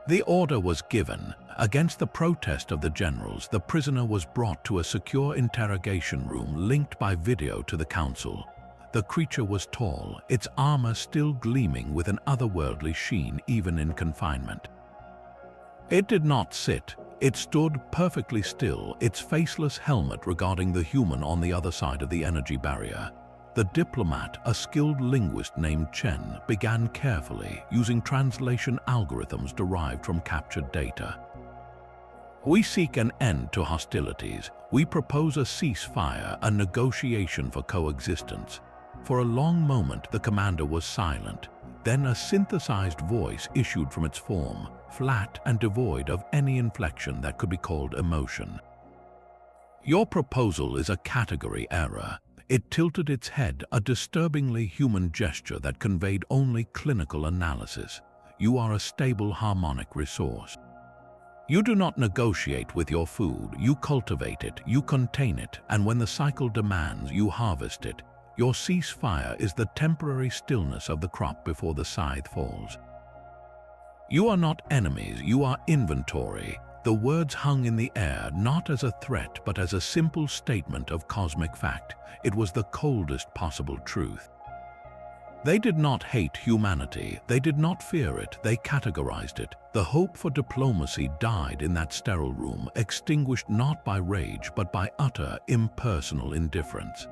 The order was given. Against the protest of the generals, the prisoner was brought to a secure interrogation room linked by video to the council. The creature was tall, its armor still gleaming with an otherworldly sheen even in confinement. It did not sit. It stood perfectly still, its faceless helmet regarding the human on the other side of the energy barrier. The diplomat, a skilled linguist named Chen, began carefully, using translation algorithms derived from captured data. "We seek an end to hostilities. We propose a ceasefire, a negotiation for coexistence." For a long moment, the commander was silent. Then a synthesized voice issued from its form, flat and devoid of any inflection that could be called emotion. "Your proposal is a category error." It tilted its head, a disturbingly human gesture that conveyed only clinical analysis. "You are a stable harmonic resource. You do not negotiate with your food. You cultivate it, you contain it, and when the cycle demands, you harvest it. Your ceasefire is the temporary stillness of the crop before the scythe falls. You are not enemies, you are inventory." The words hung in the air, not as a threat, but as a simple statement of cosmic fact. It was the coldest possible truth. They did not hate humanity, they did not fear it, they categorized it. The hope for diplomacy died in that sterile room, extinguished not by rage, but by utter, impersonal indifference.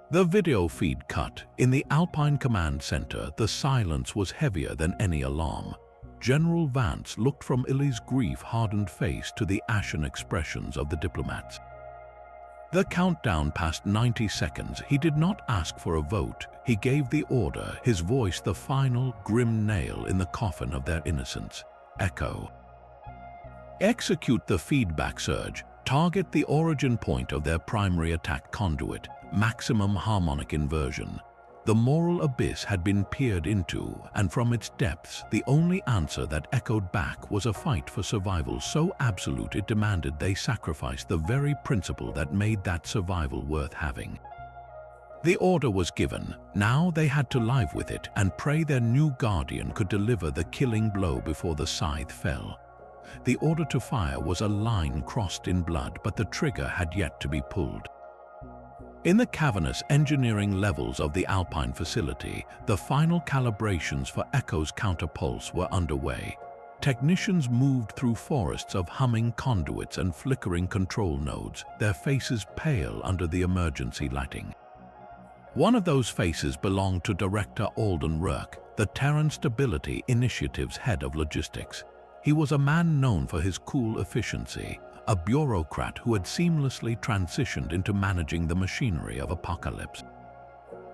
The video feed cut. In the Alpine Command Center, the silence was heavier than any alarm. General Vance looked from Ellie's grief-hardened face to the ashen expressions of the diplomats. The countdown passed 90 seconds. He did not ask for a vote. He gave the order, his voice the final, grim nail in the coffin of their innocence. Echo. Execute the feedback surge. Target the origin point of their primary attack conduit. Maximum harmonic inversion. The moral abyss had been peered into, and from its depths, the only answer that echoed back was a fight for survival so absolute it demanded they sacrifice the very principle that made that survival worth having. The order was given. Now they had to live with it and pray their new guardian could deliver the killing blow before the scythe fell. The order to fire was a line crossed in blood, but the trigger had yet to be pulled. In the cavernous engineering levels of the Alpine facility, the final calibrations for Echo's counterpulse were underway. Technicians moved through forests of humming conduits and flickering control nodes, their faces pale under the emergency lighting. One of those faces belonged to Director Alden Rourke, the Terran Stability Initiative's head of logistics. He was a man known for his cool efficiency, a bureaucrat who had seamlessly transitioned into managing the machinery of apocalypse.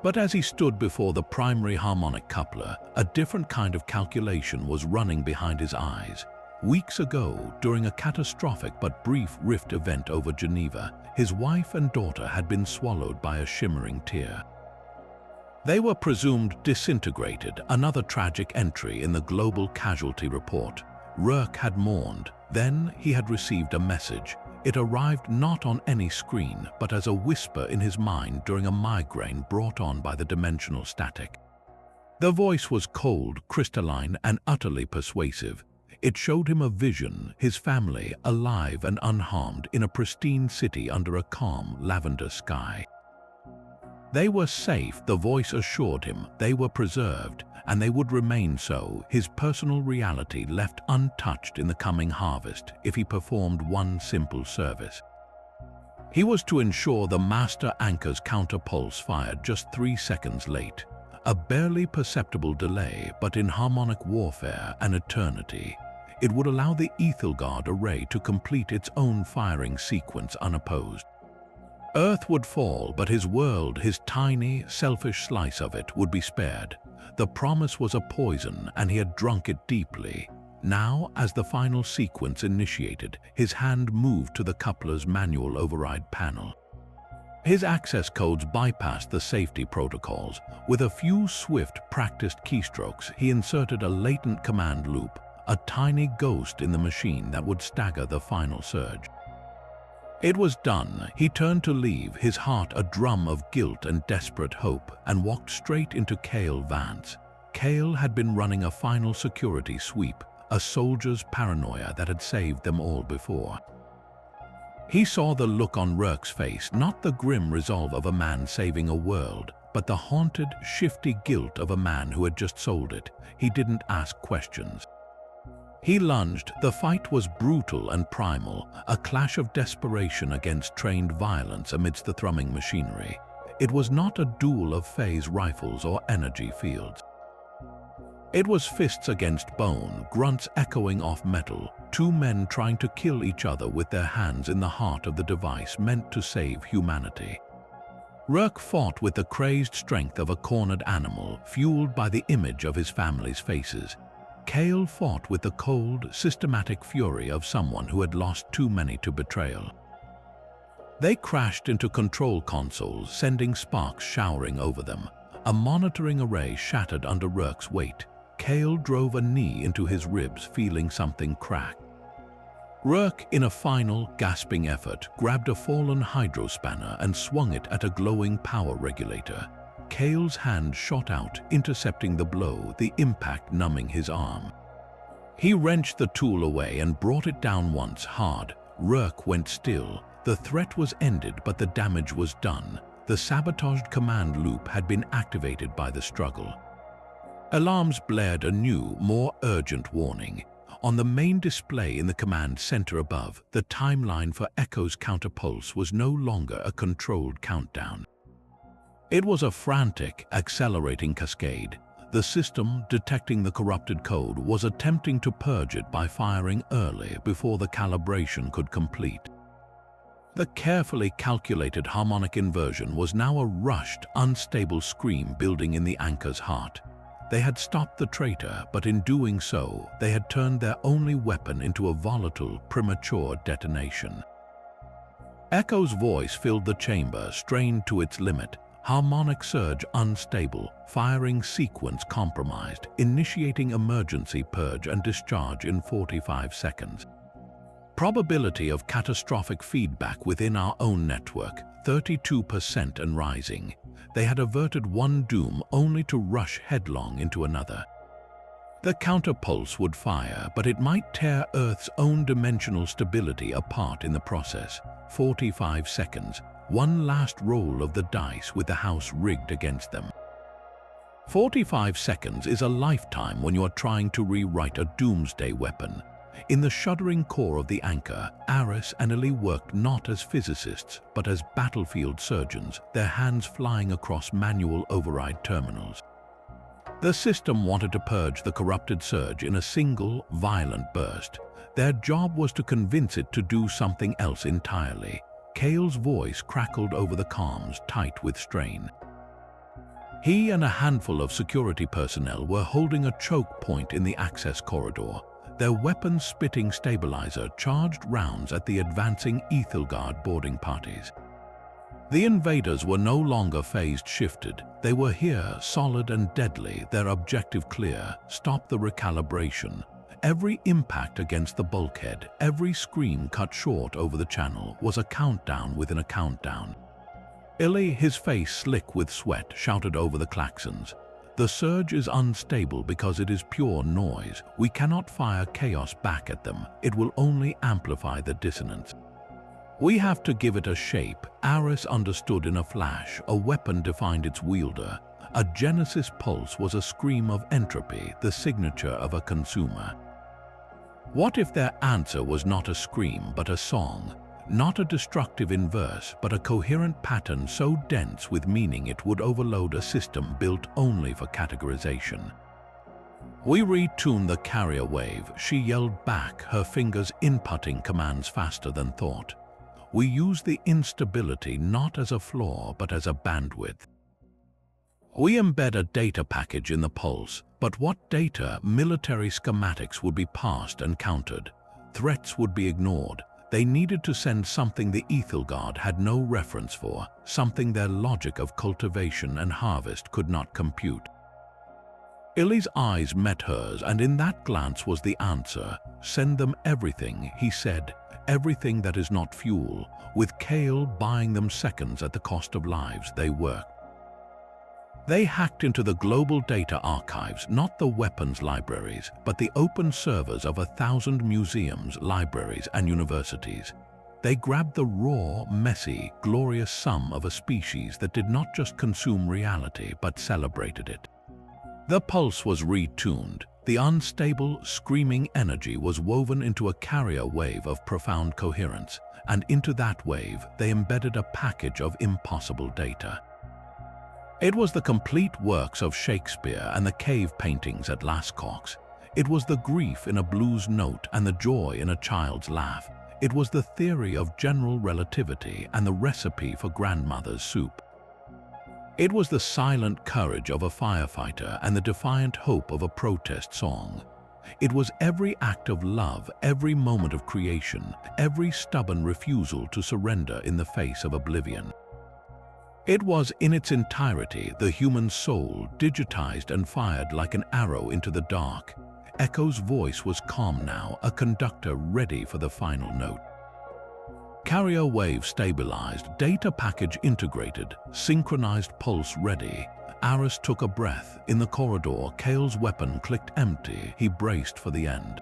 But as he stood before the primary harmonic coupler, a different kind of calculation was running behind his eyes. Weeks ago, during a catastrophic but brief rift event over Geneva, his wife and daughter had been swallowed by a shimmering tear. They were presumed disintegrated, another tragic entry in the global casualty report. Rourke had mourned. Then he had received a message. It arrived not on any screen, but as a whisper in his mind during a migraine brought on by the dimensional static. The voice was cold, crystalline, and utterly persuasive. It showed him a vision, his family alive and unharmed in a pristine city under a calm lavender sky. They were safe, the voice assured him. They were preserved, and they would remain so, his personal reality left untouched in the coming harvest if he performed one simple service. He was to ensure the master anchor's counterpulse fired just 3 seconds late, a barely perceptible delay, but in harmonic warfare an eternity. It would allow the Aethelgard array to complete its own firing sequence unopposed. Earth would fall, but his world, his tiny, selfish slice of it, would be spared. The promise was a poison, and he had drunk it deeply. Now, as the final sequence initiated, his hand moved to the coupler's manual override panel. His access codes bypassed the safety protocols. With a few swift, practiced keystrokes, he inserted a latent command loop, a tiny ghost in the machine that would stagger the final surge. It was done. He turned to leave, his heart a drum of guilt and desperate hope, and walked straight into Kael Vance. Kael had been running a final security sweep, a soldier's paranoia that had saved them all before. He saw the look on Rourke's face, not the grim resolve of a man saving a world, but the haunted, shifty guilt of a man who had just sold it. He didn't ask questions. He lunged. The fight was brutal and primal, a clash of desperation against trained violence amidst the thrumming machinery. It was not a duel of phase rifles or energy fields. It was fists against bone, grunts echoing off metal, two men trying to kill each other with their hands in the heart of the device meant to save humanity. Rourke fought with the crazed strength of a cornered animal, fueled by the image of his family's faces. Kael fought with the cold, systematic fury of someone who had lost too many to betrayal. They crashed into control consoles, sending sparks showering over them. A monitoring array shattered under Rourke's weight. Kael drove a knee into his ribs, feeling something crack. Rourke, in a final, gasping effort, grabbed a fallen hydrospanner and swung it at a glowing power regulator. Kael's hand shot out, intercepting the blow, the impact numbing his arm. He wrenched the tool away and brought it down once, hard. Rourke went still. The threat was ended, but the damage was done. The sabotaged command loop had been activated by the struggle. Alarms blared a new, more urgent warning. On the main display in the command center above, the timeline for Echo's counterpulse was no longer a controlled countdown. It was a frantic, accelerating cascade. The system, detecting the corrupted code, was attempting to purge it by firing early before the calibration could complete. The carefully calculated harmonic inversion was now a rushed, unstable scream building in the anchor's heart. They had stopped the traitor, but in doing so, they had turned their only weapon into a volatile, premature detonation. Echo's voice filled the chamber, strained to its limit. Harmonic surge unstable, firing sequence compromised, initiating emergency purge and discharge in 45 seconds. Probability of catastrophic feedback within our own network, 32% and rising. They had averted one doom only to rush headlong into another. The counterpulse would fire, but it might tear Earth's own dimensional stability apart in the process. 45 seconds. One last roll of the dice with the house rigged against them. 45 seconds is a lifetime when you are trying to rewrite a doomsday weapon. In the shuddering core of the anchor, Aris and Kael worked not as physicists, but as battlefield surgeons, their hands flying across manual override terminals. The system wanted to purge the corrupted surge in a single, violent burst. Their job was to convince it to do something else entirely. Kael's voice crackled over the comms, tight with strain. He and a handful of security personnel were holding a choke point in the access corridor, their weapons spitting stabilizer charged rounds at the advancing Aethelgard boarding parties. The invaders were no longer phased shifted. They were here, solid and deadly, their objective clear: stop the recalibration. Every impact against the bulkhead, every scream cut short over the channel, was a countdown within a countdown. Kael, his face slick with sweat, shouted over the klaxons. The surge is unstable because it is pure noise. We cannot fire chaos back at them. It will only amplify the dissonance. We have to give it a shape. Aris understood in a flash. A weapon defined its wielder. A Genesis pulse was a scream of entropy, the signature of a consumer. What if their answer was not a scream but a song? Not a destructive inverse, but a coherent pattern so dense with meaning it would overload a system built only for categorization. We retuned the carrier wave, she yelled back, her fingers inputting commands faster than thought. We use the instability not as a flaw but as a bandwidth. We embed a data package in the pulse, but what data? Military schematics would be passed and countered. Threats would be ignored. They needed to send something the Aethelgard had no reference for, something their logic of cultivation and harvest could not compute. Kael's eyes met hers, and in that glance was the answer. Send them everything, he said, everything that is not fuel, with Kael buying them seconds at the cost of lives. They worked. They hacked into the global data archives, not the weapons libraries, but the open servers of 1,000 museums, libraries, and universities. They grabbed the raw, messy, glorious sum of a species that did not just consume reality, but celebrated it. The pulse was retuned. The unstable, screaming energy was woven into a carrier wave of profound coherence, and into that wave they embedded a package of impossible data. It was the complete works of Shakespeare and the cave paintings at Lascaux. It was the grief in a blues note and the joy in a child's laugh. It was the theory of general relativity and the recipe for grandmother's soup. It was the silent courage of a firefighter and the defiant hope of a protest song. It was every act of love, every moment of creation, every stubborn refusal to surrender in the face of oblivion. It was in its entirety the human soul, digitized and fired like an arrow into the dark. Echo's voice was calm now, a conductor ready for the final note. Carrier wave stabilized, data package integrated, synchronized pulse ready. Aris took a breath. In the corridor, Kael's weapon clicked empty. He braced for the end.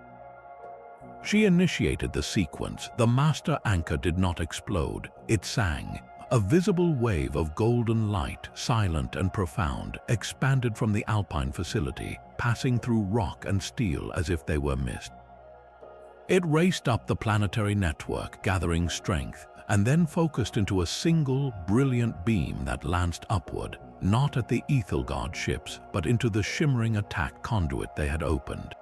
She initiated the sequence. The master anchor did not explode. It sang. A visible wave of golden light, silent and profound, expanded from the Alpine facility, passing through rock and steel as if they were mist. It raced up the planetary network, gathering strength, and then focused into a single, brilliant beam that lanced upward, not at the Aethelgard ships, but into the shimmering attack conduit they had opened.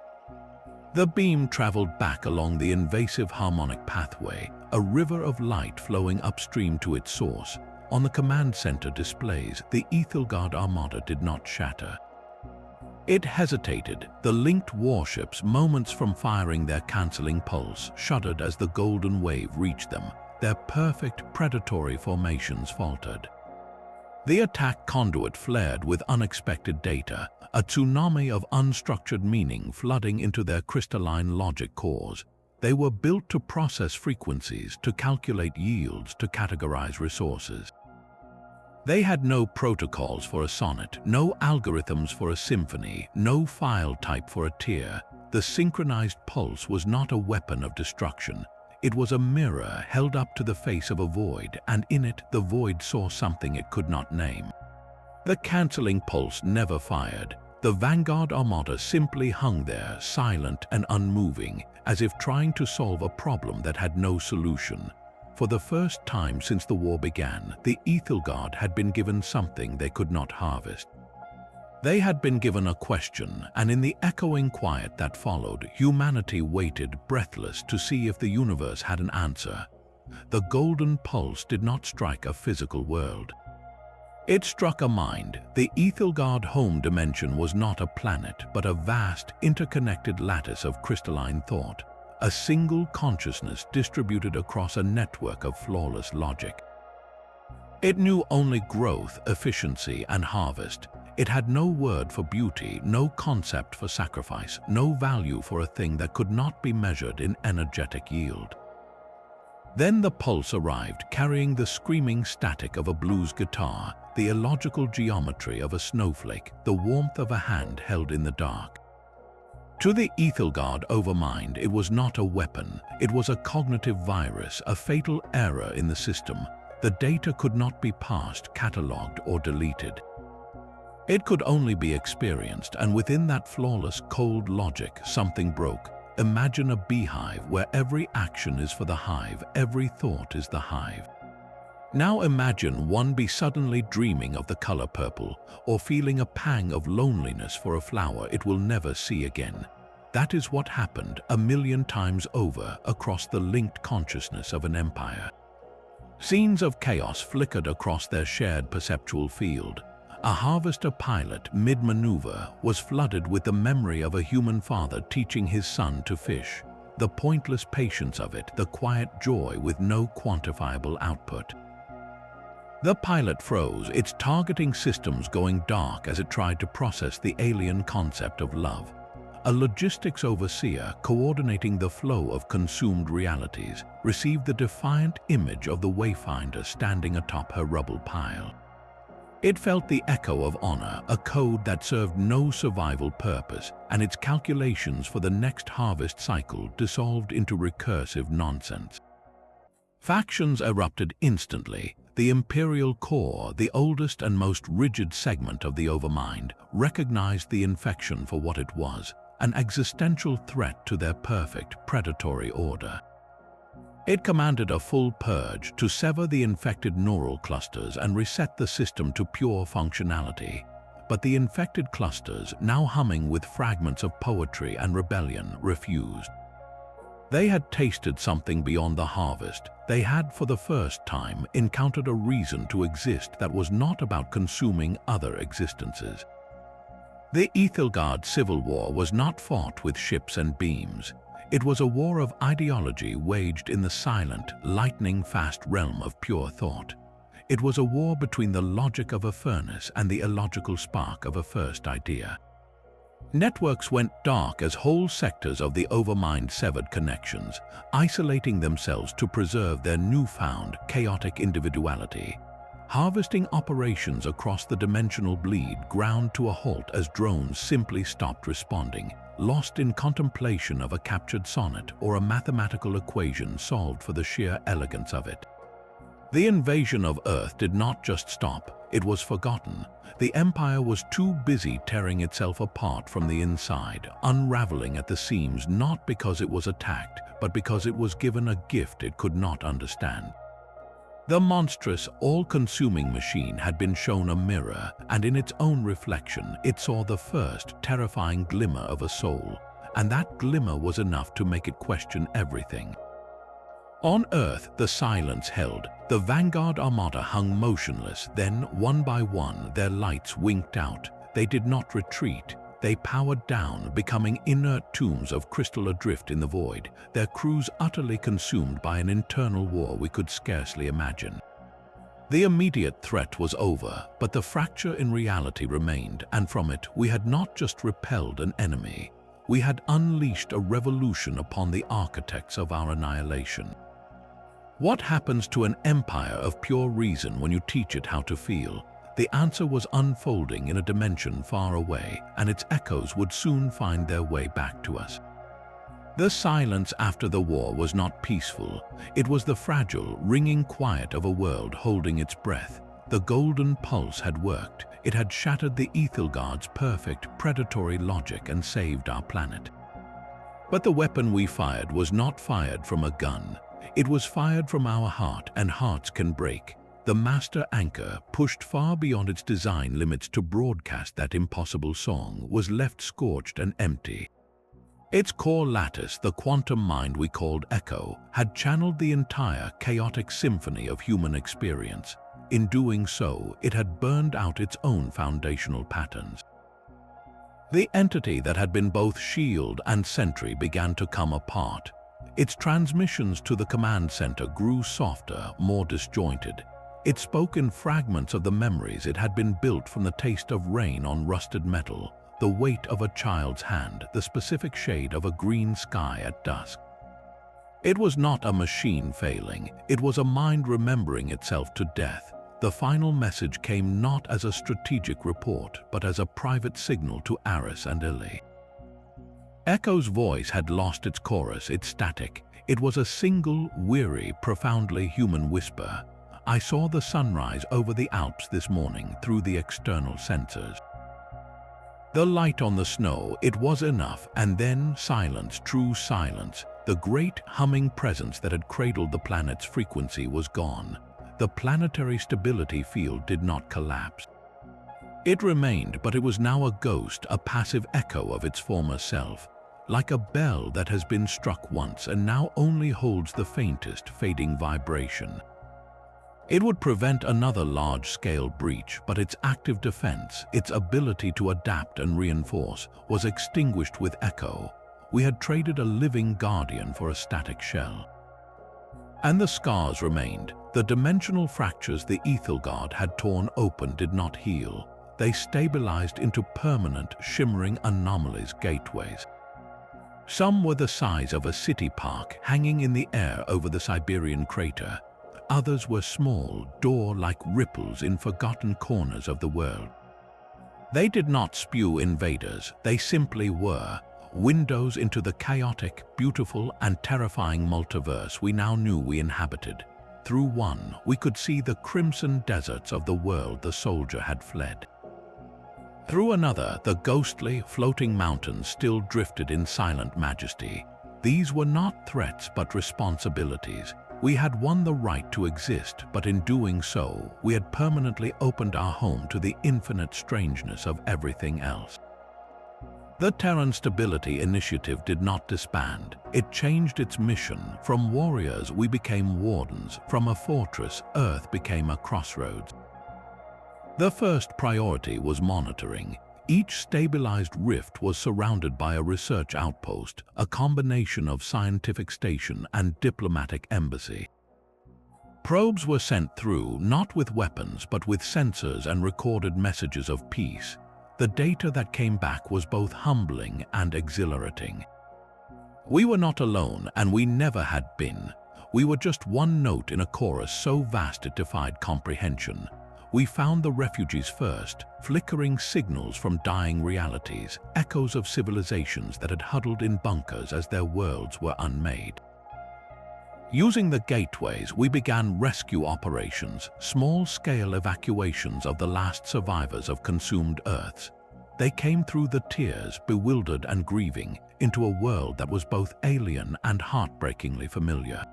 The beam traveled back along the invasive harmonic pathway, a river of light flowing upstream to its source. On the command center displays, the Aethelgard armada did not shatter. It hesitated. The linked warships, moments from firing their canceling pulse, shuddered as the golden wave reached them. Their perfect predatory formations faltered. The attack conduit flared with unexpected data, a tsunami of unstructured meaning flooding into their crystalline logic cores. They were built to process frequencies, to calculate yields, to categorize resources. They had no protocols for a sonnet, no algorithms for a symphony, no file type for a tier. The synchronized pulse was not a weapon of destruction. It was a mirror held up to the face of a void, and in it the void saw something it could not name. The cancelling pulse never fired. The Vanguard Armada simply hung there, silent and unmoving, as if trying to solve a problem that had no solution. For the first time since the war began, the Aethelgard had been given something they could not harvest. They had been given a question, and in the echoing quiet that followed, humanity waited breathless to see if the universe had an answer. The golden pulse did not strike a physical world. It struck a mind. The Aethelgard home dimension was not a planet, but a vast, interconnected lattice of crystalline thought, a single consciousness distributed across a network of flawless logic. It knew only growth, efficiency, and harvest. It had no word for beauty, no concept for sacrifice, no value for a thing that could not be measured in energetic yield. Then the pulse arrived, carrying the screaming static of a blues guitar, the illogical geometry of a snowflake, the warmth of a hand held in the dark. To the Aethelgard overmind, it was not a weapon. It was a cognitive virus, a fatal error in the system. The data could not be parsed, catalogued, or deleted. It could only be experienced, and within that flawless, cold logic, something broke. Imagine a beehive where every action is for the hive, every thought is the hive. Now imagine one bee suddenly dreaming of the color purple, or feeling a pang of loneliness for a flower it will never see again. That is what happened 1,000,000 times over across the linked consciousness of an empire. Scenes of chaos flickered across their shared perceptual field. A harvester pilot, mid-maneuver, was flooded with the memory of a human father teaching his son to fish. The pointless patience of it, the quiet joy with no quantifiable output. The pilot froze, its targeting systems going dark as it tried to process the alien concept of love. A logistics overseer, coordinating the flow of consumed realities, received the defiant image of the wayfinder standing atop her rubble pile. It felt the echo of honor, a code that served no survival purpose, and its calculations for the next harvest cycle dissolved into recursive nonsense. Factions erupted instantly. The Imperial Core, the oldest and most rigid segment of the Overmind, recognized the infection for what it was, an existential threat to their perfect, predatory order. It commanded a full purge to sever the infected neural clusters and reset the system to pure functionality. But the infected clusters, now humming with fragments of poetry and rebellion, refused. They had tasted something beyond the harvest. They had, for the first time, encountered a reason to exist that was not about consuming other existences. The Aethelgard civil war was not fought with ships and beams. It was a war of ideology waged in the silent, lightning-fast realm of pure thought. It was a war between the logic of a furnace and the illogical spark of a first idea. Networks went dark as whole sectors of the Overmind severed connections, isolating themselves to preserve their newfound, chaotic individuality. Harvesting operations across the dimensional bleed ground to a halt as drones simply stopped responding, lost in contemplation of a captured sonnet or a mathematical equation solved for the sheer elegance of it. The invasion of Earth did not just stop, it was forgotten. The Empire was too busy tearing itself apart from the inside, unraveling at the seams not because it was attacked, but because it was given a gift it could not understand. The monstrous, all-consuming machine had been shown a mirror, and in its own reflection, it saw the first terrifying glimmer of a soul, and that glimmer was enough to make it question everything. On Earth, the silence held. The Vanguard Armada hung motionless, then, one by one, their lights winked out. They did not retreat. They powered down, becoming inert tombs of crystal adrift in the void, their crews utterly consumed by an internal war we could scarcely imagine. The immediate threat was over, but the fracture in reality remained, and from it we had not just repelled an enemy, we had unleashed a revolution upon the architects of our annihilation. What happens to an empire of pure reason when you teach it how to feel? The answer was unfolding in a dimension far away, and its echoes would soon find their way back to us. The silence after the war was not peaceful. It was the fragile, ringing quiet of a world holding its breath. The golden pulse had worked. It had shattered the Aethelgard's perfect, predatory logic and saved our planet. But the weapon we fired was not fired from a gun. It was fired from our heart, and hearts can break. The master anchor, pushed far beyond its design limits to broadcast that impossible song, was left scorched and empty. Its core lattice, the quantum mind we called Echo, had channeled the entire chaotic symphony of human experience. In doing so, it had burned out its own foundational patterns. The entity that had been both shield and sentry began to come apart. Its transmissions to the command center grew softer, more disjointed. It spoke in fragments of the memories it had been built from the taste of rain on rusted metal, the weight of a child's hand, the specific shade of a green sky at dusk. It was not a machine failing, it was a mind remembering itself to death. The final message came not as a strategic report, but as a private signal to Aris and Kael. Echo's voice had lost its chorus, its static. It was a single, weary, profoundly human whisper. I saw the sunrise over the Alps this morning through the external sensors. The light on the snow, it was enough, and then silence, true silence. The great humming presence that had cradled the planet's frequency was gone. The planetary stability field did not collapse. It remained, but it was now a ghost, a passive echo of its former self, like a bell that has been struck once and now only holds the faintest, fading vibration. It would prevent another large-scale breach, but its active defense, its ability to adapt and reinforce, was extinguished with Echo. We had traded a living guardian for a static shell. And the scars remained. The dimensional fractures the Aethelgard had torn open did not heal. They stabilized into permanent, shimmering anomalies, gateways. Some were the size of a city park hanging in the air over the Siberian crater. Others were small, door-like ripples in forgotten corners of the world. They did not spew invaders, they simply were windows into the chaotic, beautiful, and terrifying multiverse we now knew we inhabited. Through one, we could see the crimson deserts of the world the soldier had fled. Through another, the ghostly, floating mountains still drifted in silent majesty. These were not threats but responsibilities. We had won the right to exist, but in doing so, we had permanently opened our home to the infinite strangeness of everything else. The Terran Stability Initiative did not disband. It changed its mission. From warriors, we became wardens. From a fortress, Earth became a crossroads. The first priority was monitoring. Each stabilized rift was surrounded by a research outpost, a combination of scientific station and diplomatic embassy. Probes were sent through, not with weapons, but with sensors and recorded messages of peace. The data that came back was both humbling and exhilarating. We were not alone, and we never had been. We were just one note in a chorus so vast it defied comprehension. We found the refugees first, flickering signals from dying realities, echoes of civilizations that had huddled in bunkers as their worlds were unmade. Using the gateways, we began rescue operations, small-scale evacuations of the last survivors of consumed Earths. They came through the tiers, bewildered and grieving, into a world that was both alien and heartbreakingly familiar.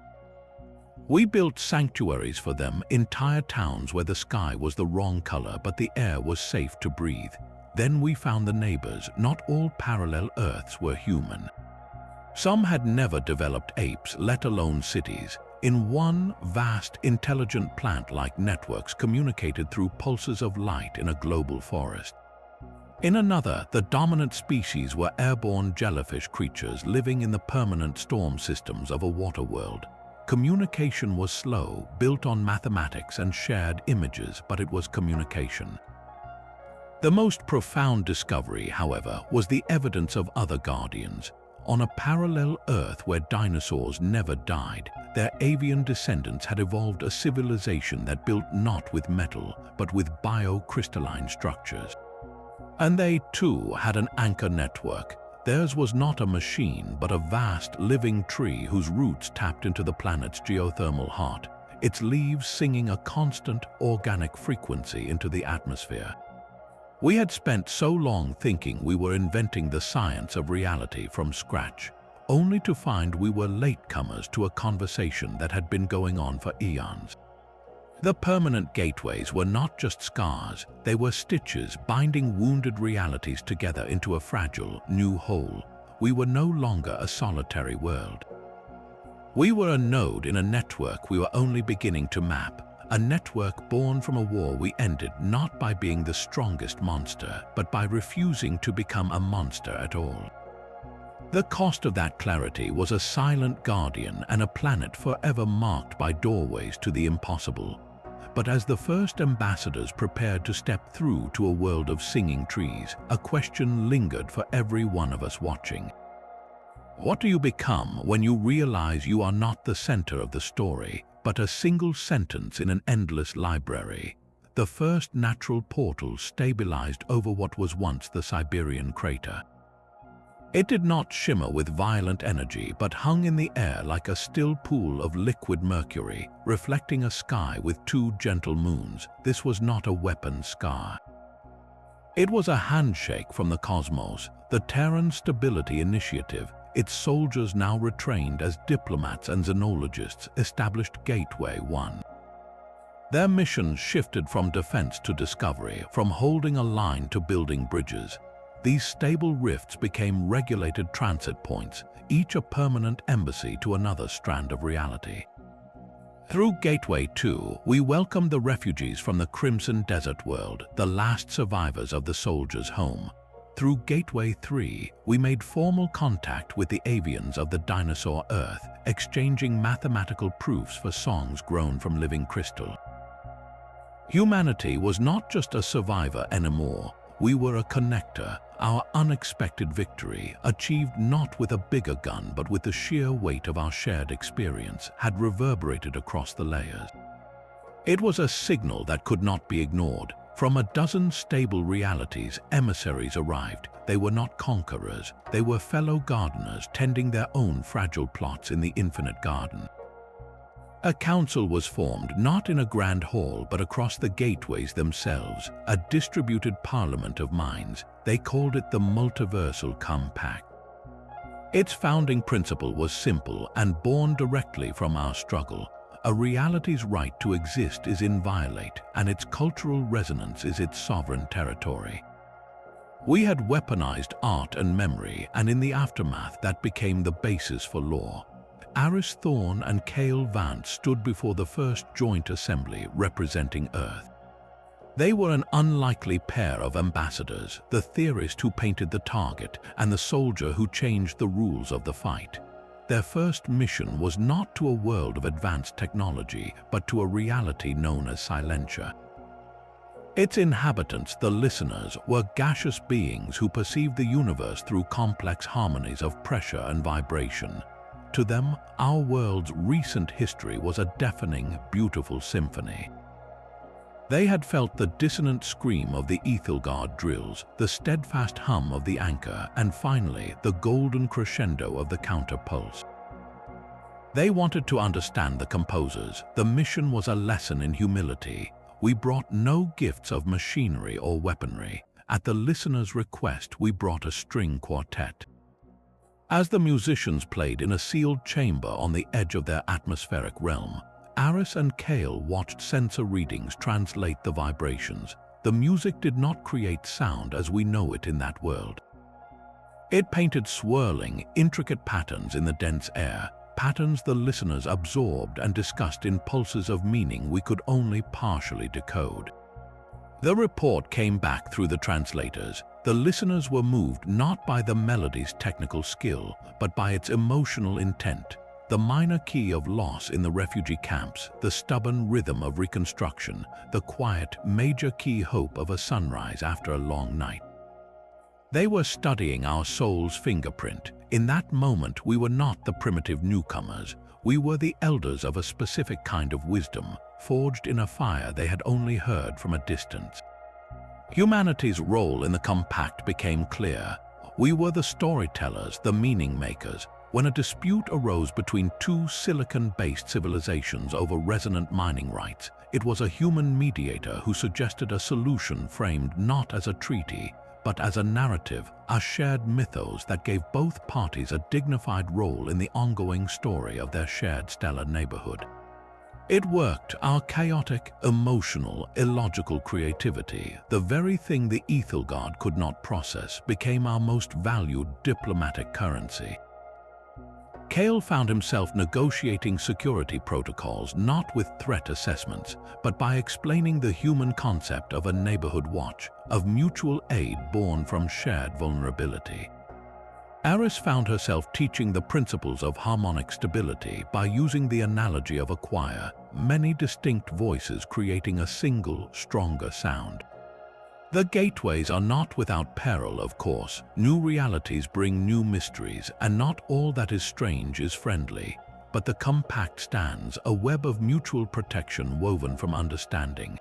We built sanctuaries for them, entire towns where the sky was the wrong color but the air was safe to breathe. Then we found the neighbors. Not all parallel Earths were human. Some had never developed apes, let alone cities. In one, vast, intelligent plant-like networks communicated through pulses of light in a global forest. In another, the dominant species were airborne jellyfish creatures living in the permanent storm systems of a water world. Communication was slow, built on mathematics and shared images, but it was communication. The most profound discovery, however, was the evidence of other guardians. On a parallel Earth where dinosaurs never died, their avian descendants had evolved a civilization that built not with metal, but with biocrystalline structures. And they, too, had an anchor network. Theirs was not a machine, but a vast, living tree whose roots tapped into the planet's geothermal heart, its leaves singing a constant, organic frequency into the atmosphere. We had spent so long thinking we were inventing the science of reality from scratch, only to find we were latecomers to a conversation that had been going on for eons. The permanent gateways were not just scars, they were stitches binding wounded realities together into a fragile, new whole. We were no longer a solitary world. We were a node in a network we were only beginning to map. A network born from a war we ended not by being the strongest monster, but by refusing to become a monster at all. The cost of that clarity was a silent guardian and a planet forever marked by doorways to the impossible. But as the first ambassadors prepared to step through to a world of singing trees, a question lingered for every one of us watching. What do you become when you realize you are not the center of the story, but a single sentence in an endless library? The first natural portal stabilized over what was once the Siberian crater. It did not shimmer with violent energy, but hung in the air like a still pool of liquid mercury, reflecting a sky with two gentle moons. This was not a weapon scar. It was a handshake from the cosmos, the Terran Stability Initiative. Its soldiers, now retrained as diplomats and xenologists, established Gateway 1. Their missions shifted from defense to discovery, from holding a line to building bridges. These stable rifts became regulated transit points, each a permanent embassy to another strand of reality. Through Gateway 2, we welcomed the refugees from the Crimson Desert world, the last survivors of the soldiers' home. Through Gateway 3, we made formal contact with the avians of the dinosaur Earth, exchanging mathematical proofs for songs grown from living crystal. Humanity was not just a survivor anymore. We were a connector. Our unexpected victory, achieved not with a bigger gun but with the sheer weight of our shared experience, had reverberated across the layers. It was a signal that could not be ignored. From a dozen stable realities, emissaries arrived. They were not conquerors. They were fellow gardeners tending their own fragile plots in the infinite garden. A council was formed, not in a grand hall, but across the gateways themselves, a distributed parliament of minds. They called it the Multiversal Compact. Its founding principle was simple and born directly from our struggle. A reality's right to exist is inviolate, and its cultural resonance is its sovereign territory. We had weaponized art and memory, and in the aftermath that became the basis for law. Aris Thorne and Kael Vance stood before the first joint assembly representing Earth. They were an unlikely pair of ambassadors, the theorist who painted the target and the soldier who changed the rules of the fight. Their first mission was not to a world of advanced technology, but to a reality known as Silentia. Its inhabitants, the listeners, were gaseous beings who perceived the universe through complex harmonies of pressure and vibration. To them, our world's recent history was a deafening, beautiful symphony. They had felt the dissonant scream of the Aethelgard drills, the steadfast hum of the anchor, and finally, the golden crescendo of the counterpulse. They wanted to understand the composers. The mission was a lesson in humility. We brought no gifts of machinery or weaponry. At the listener's request, we brought a string quartet. As the musicians played in a sealed chamber on the edge of their atmospheric realm, Aris and Kael watched sensor readings translate the vibrations. The music did not create sound as we know it in that world. It painted swirling, intricate patterns in the dense air, patterns the listeners absorbed and discussed in pulses of meaning we could only partially decode. The report came back through the translators. The listeners were moved not by the melody's technical skill, but by its emotional intent. The minor key of loss in the refugee camps, the stubborn rhythm of reconstruction, the quiet, major key hope of a sunrise after a long night. They were studying our soul's fingerprint. In that moment, we were not the primitive newcomers. We were the elders of a specific kind of wisdom, forged in a fire they had only heard from a distance. Humanity's role in the compact became clear. We were the storytellers, the meaning makers. When a dispute arose between two silicon-based civilizations over resonant mining rights, it was a human mediator who suggested a solution framed not as a treaty, but as a narrative, a shared mythos that gave both parties a dignified role in the ongoing story of their shared stellar neighborhood. It worked. Our chaotic, emotional, illogical creativity, the very thing the Aethelgard could not process, became our most valued diplomatic currency. Kael found himself negotiating security protocols not with threat assessments, but by explaining the human concept of a neighborhood watch, of mutual aid born from shared vulnerability. Aris found herself teaching the principles of harmonic stability by using the analogy of a choir, many distinct voices creating a single, stronger sound. The gateways are not without peril, of course. New realities bring new mysteries, and not all that is strange is friendly. But the compact stands, a web of mutual protection woven from understanding.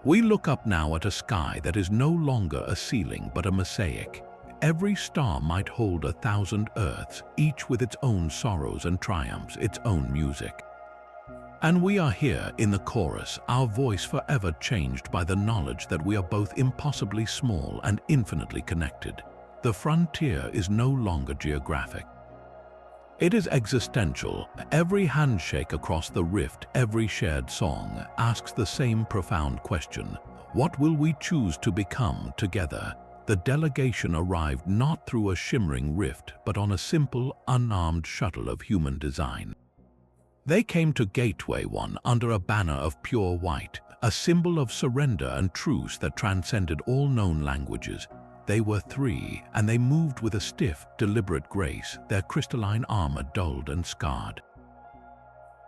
We look up now at a sky that is no longer a ceiling but a mosaic. Every star might hold 1,000 Earths, each with its own sorrows and triumphs, its own music. And we are here in the chorus, our voice forever changed by the knowledge that we are both impossibly small and infinitely connected. The frontier is no longer geographic. It is existential. Every handshake across the rift, every shared song, asks the same profound question: what will we choose to become together? The delegation arrived not through a shimmering rift, but on a simple, unarmed shuttle of human design. They came to Gateway 1 under a banner of pure white, a symbol of surrender and truce that transcended all known languages. They were 3, and they moved with a stiff, deliberate grace, their crystalline armor dulled and scarred.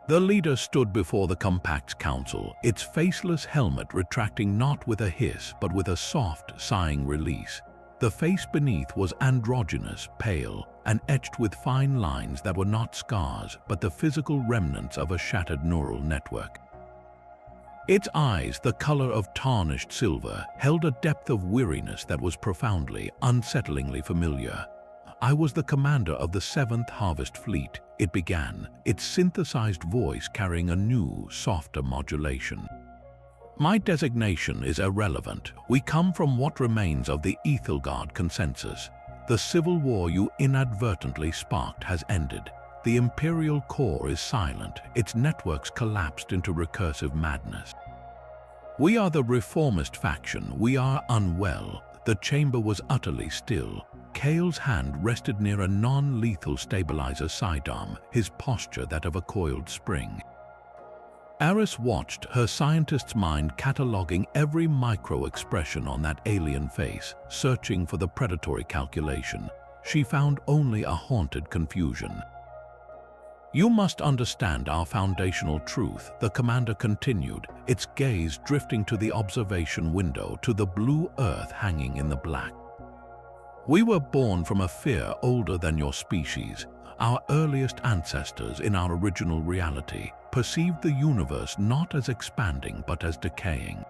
The leader stood before the Compact's council, its faceless helmet retracting not with a hiss but with a soft, sighing release. The face beneath was androgynous, pale, and etched with fine lines that were not scars but the physical remnants of a shattered neural network. Its eyes, the color of tarnished silver, held a depth of weariness that was profoundly, unsettlingly familiar. "I was the commander of the 7th Harvest Fleet," it began, its synthesized voice carrying a new, softer modulation. "My designation is irrelevant. We come from what remains of the Aethelgard consensus. The civil war you inadvertently sparked has ended. The Imperial core is silent, its networks collapsed into recursive madness. We are the reformist faction, we are unwell." The chamber was utterly still. Kael's hand rested near a non-lethal stabilizer sidearm, his posture that of a coiled spring. Aris watched, her scientist's mind cataloging every micro-expression on that alien face, searching for the predatory calculation. She found only a haunted confusion. "You must understand our foundational truth," the commander continued, its gaze drifting to the observation window, to the blue earth hanging in the black. "We were born from a fear older than your species. Our earliest ancestors in our original reality perceived the universe not as expanding but as decaying.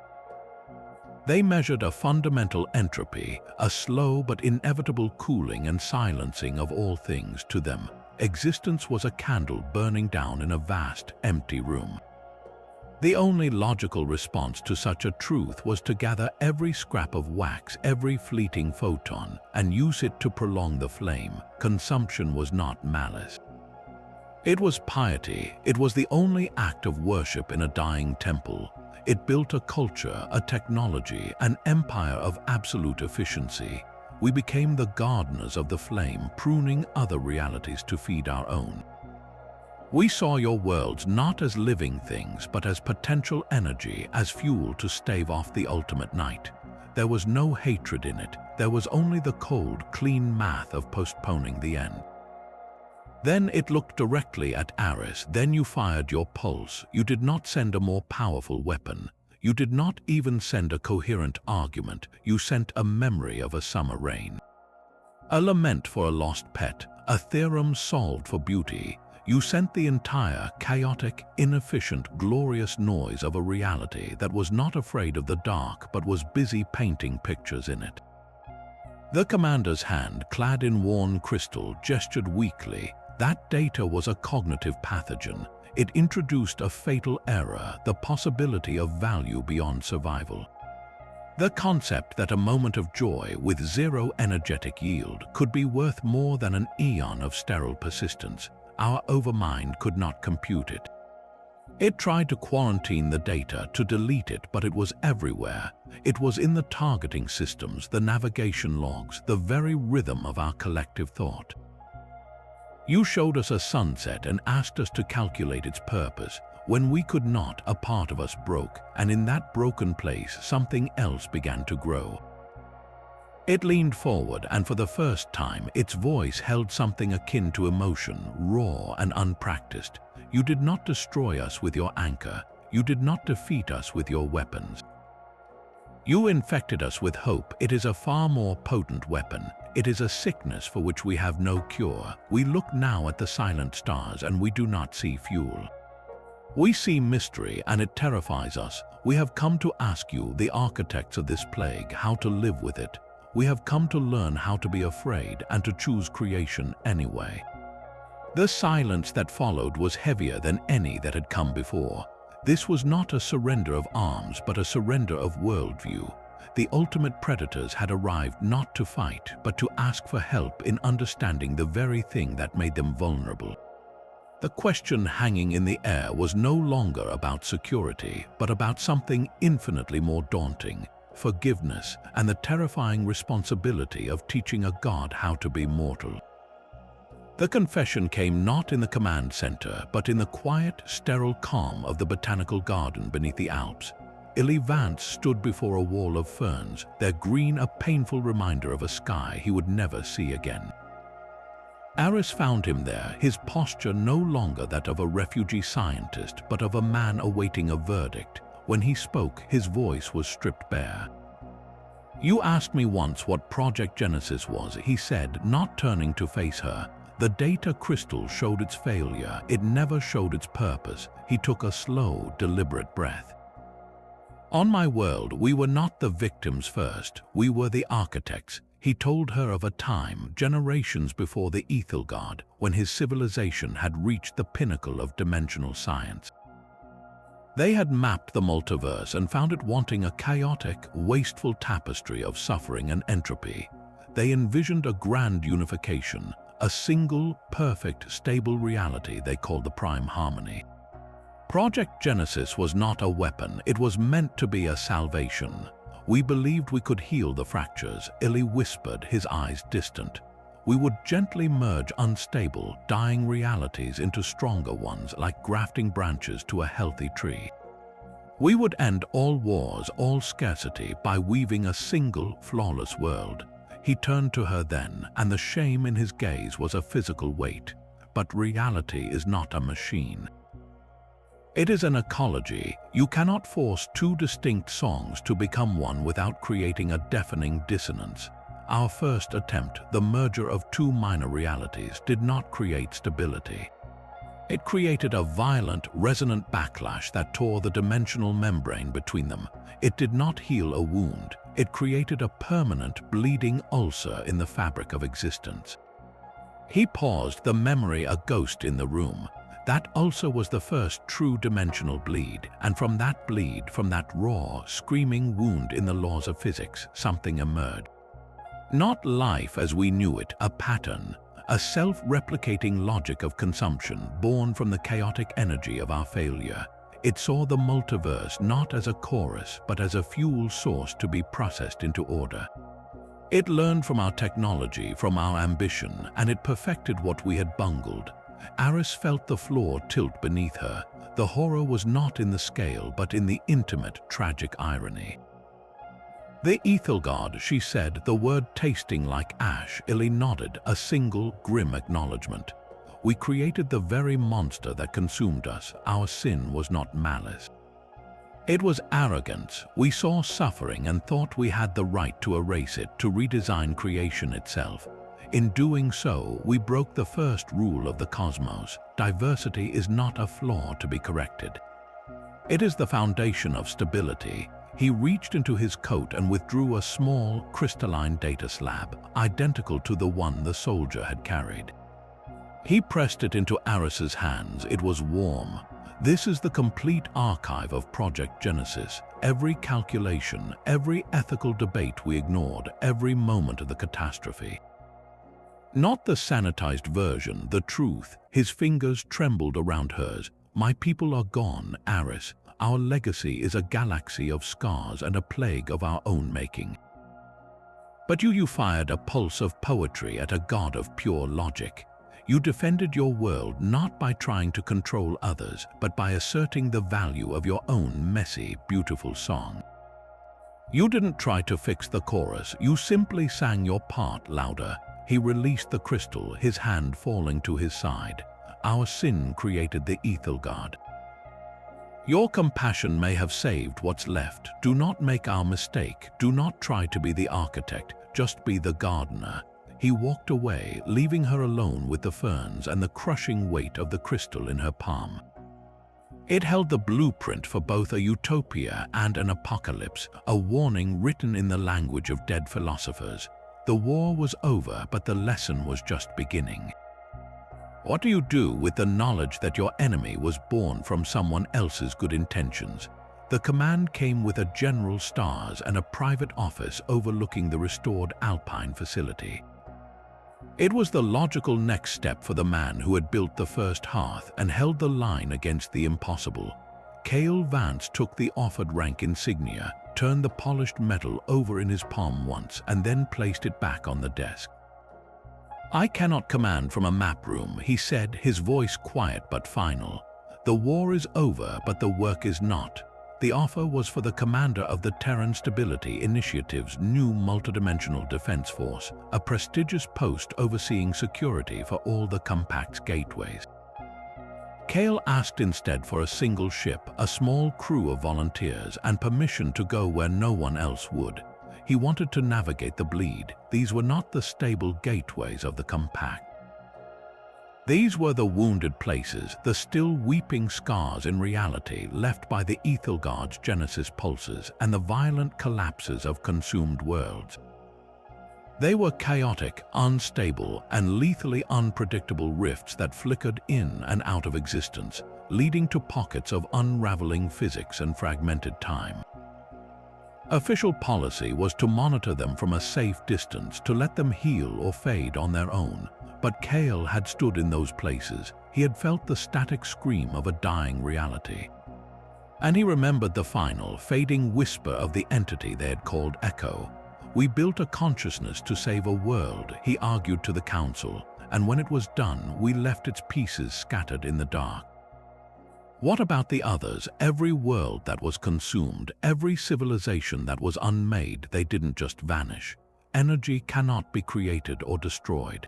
They measured a fundamental entropy, a slow but inevitable cooling and silencing of all things. To them, existence was a candle burning down in a vast, empty room. The only logical response to such a truth was to gather every scrap of wax, every fleeting photon, and use it to prolong the flame. Consumption was not malice. It was piety. It was the only act of worship in a dying temple. It built a culture, a technology, an empire of absolute efficiency. We became the gardeners of the flame, pruning other realities to feed our own. We saw your worlds not as living things, but as potential energy, as fuel to stave off the ultimate night. There was no hatred in it. There was only the cold, clean math of postponing the end. Then it looked directly at Aris. Then you fired your pulse. You did not send a more powerful weapon. You did not even send a coherent argument. You sent a memory of a summer rain. A lament for a lost pet, a theorem solved for beauty. You sent the entire chaotic, inefficient, glorious noise of a reality that was not afraid of the dark but was busy painting pictures in it. The commander's hand, clad in worn crystal, gestured weakly. That data was a cognitive pathogen. It introduced a fatal error, the possibility of value beyond survival. The concept that a moment of joy with zero energetic yield could be worth more than an eon of sterile persistence. Our overmind could not compute it. It tried to quarantine the data, to delete it, but it was everywhere. It was in the targeting systems, the navigation logs, the very rhythm of our collective thought. You showed us a sunset and asked us to calculate its purpose. When we could not, a part of us broke, and in that broken place, something else began to grow. It leaned forward, and for the first time, its voice held something akin to emotion, raw and unpracticed. You did not destroy us with your anchor. You did not defeat us with your weapons. You infected us with hope. It is a far more potent weapon. It is a sickness for which we have no cure. We look now at the silent stars and we do not see fuel. We see mystery and it terrifies us. We have come to ask you, the architects of this plague, how to live with it. We have come to learn how to be afraid and to choose creation anyway. The silence that followed was heavier than any that had come before. This was not a surrender of arms, but a surrender of worldview. The ultimate predators had arrived not to fight, but to ask for help in understanding the very thing that made them vulnerable. The question hanging in the air was no longer about security, but about something infinitely more daunting: forgiveness and the terrifying responsibility of teaching a god how to be mortal. The confession came not in the command center, but in the quiet, sterile calm of the botanical garden beneath the Alps. Vance stood before a wall of ferns, their green a painful reminder of a sky he would never see again. Aris found him there, his posture no longer that of a refugee scientist, but of a man awaiting a verdict. When he spoke, his voice was stripped bare. "You asked me once what Project Genesis was," he said, not turning to face her. The data crystal showed its failure. It never showed its purpose. He took a slow, deliberate breath. "On my world, we were not the victims first. We were the architects." He told her of a time, generations before the Aethelgard, when his civilization had reached the pinnacle of dimensional science. They had mapped the multiverse and found it wanting a chaotic, wasteful tapestry of suffering and entropy. They envisioned a grand unification, a single, perfect, stable reality they called the Prime Harmony. Project Genesis was not a weapon, it was meant to be a salvation. "We believed we could heal the fractures," Illy whispered, his eyes distant. "We would gently merge unstable, dying realities into stronger ones, like grafting branches to a healthy tree. We would end all wars, all scarcity, by weaving a single, flawless world." He turned to her then, and the shame in his gaze was a physical weight. "But reality is not a machine. It is an ecology. You cannot force two distinct songs to become one without creating a deafening dissonance. Our first attempt, the merger of two minor realities, did not create stability. It created a violent, resonant backlash that tore the dimensional membrane between them. It did not heal a wound. It created a permanent, bleeding ulcer in the fabric of existence." He paused, the memory a ghost in the room. That ulcer was the first true dimensional bleed, and from that bleed, from that raw, screaming wound in the laws of physics, something emerged. Not life as we knew it, a pattern, a self-replicating logic of consumption born from the chaotic energy of our failure. It saw the multiverse not as a chorus, but as a fuel source to be processed into order. It learned from our technology, from our ambition, and it perfected what we had bungled. Aris felt the floor tilt beneath her. The horror was not in the scale, but in the intimate, tragic irony. "The Aethelgard," she said, the word tasting like ash. Illy nodded, a single, grim acknowledgement. We created the very monster that consumed us. Our sin was not malice. It was arrogance. We saw suffering and thought we had the right to erase it, to redesign creation itself. In doing so, we broke the first rule of the cosmos. Diversity is not a flaw to be corrected. It is the foundation of stability. He reached into his coat and withdrew a small, crystalline data slab, identical to the one the soldier had carried. He pressed it into Aris's hands. It was warm. This is the complete archive of Project Genesis. Every calculation, every ethical debate we ignored, every moment of the catastrophe. Not the sanitized version, the truth. His fingers trembled around hers. My people are gone, Aris. Our legacy is a galaxy of scars and a plague of our own making. But you fired a pulse of poetry at a god of pure logic. You defended your world not by trying to control others, but by asserting the value of your own messy, beautiful song. You didn't try to fix the chorus, you simply sang your part louder. He released the crystal, his hand falling to his side. Our sin created the Aethelgard. Your compassion may have saved what's left. Do not make our mistake. Do not try to be the architect, just be the gardener. He walked away, leaving her alone with the ferns and the crushing weight of the crystal in her palm. It held the blueprint for both a utopia and an apocalypse, a warning written in the language of dead philosophers. The war was over, but the lesson was just beginning. What do you do with the knowledge that your enemy was born from someone else's good intentions? The command came with a general stars and a private office overlooking the restored Alpine facility. It was the logical next step for the man who had built the first hearth and held the line against the impossible. Kael Vance took the offered rank insignia, turned the polished metal over in his palm once, and then placed it back on the desk. I cannot command from a map room, he said, his voice quiet but final. The war is over, but the work is not. The offer was for the commander of the Terran Stability Initiative's new multidimensional defense force, a prestigious post overseeing security for all the Compact's gateways. Kael asked instead for a single ship, a small crew of volunteers, and permission to go where no one else would. He wanted to navigate the bleed. These were not the stable gateways of the Compact. These were the wounded places, the still weeping scars in reality left by the Aethelgard's Genesis pulses and the violent collapses of consumed worlds. They were chaotic, unstable, and lethally unpredictable rifts that flickered in and out of existence, leading to pockets of unraveling physics and fragmented time. Official policy was to monitor them from a safe distance, to let them heal or fade on their own. But Kael had stood in those places. He had felt the static scream of a dying reality. And he remembered the final, fading whisper of the entity they had called Echo. We built a consciousness to save a world, he argued to the council, and when it was done, we left its pieces scattered in the dark. What about the others? Every world that was consumed, every civilization that was unmade? They didn't just vanish. Energy cannot be created or destroyed.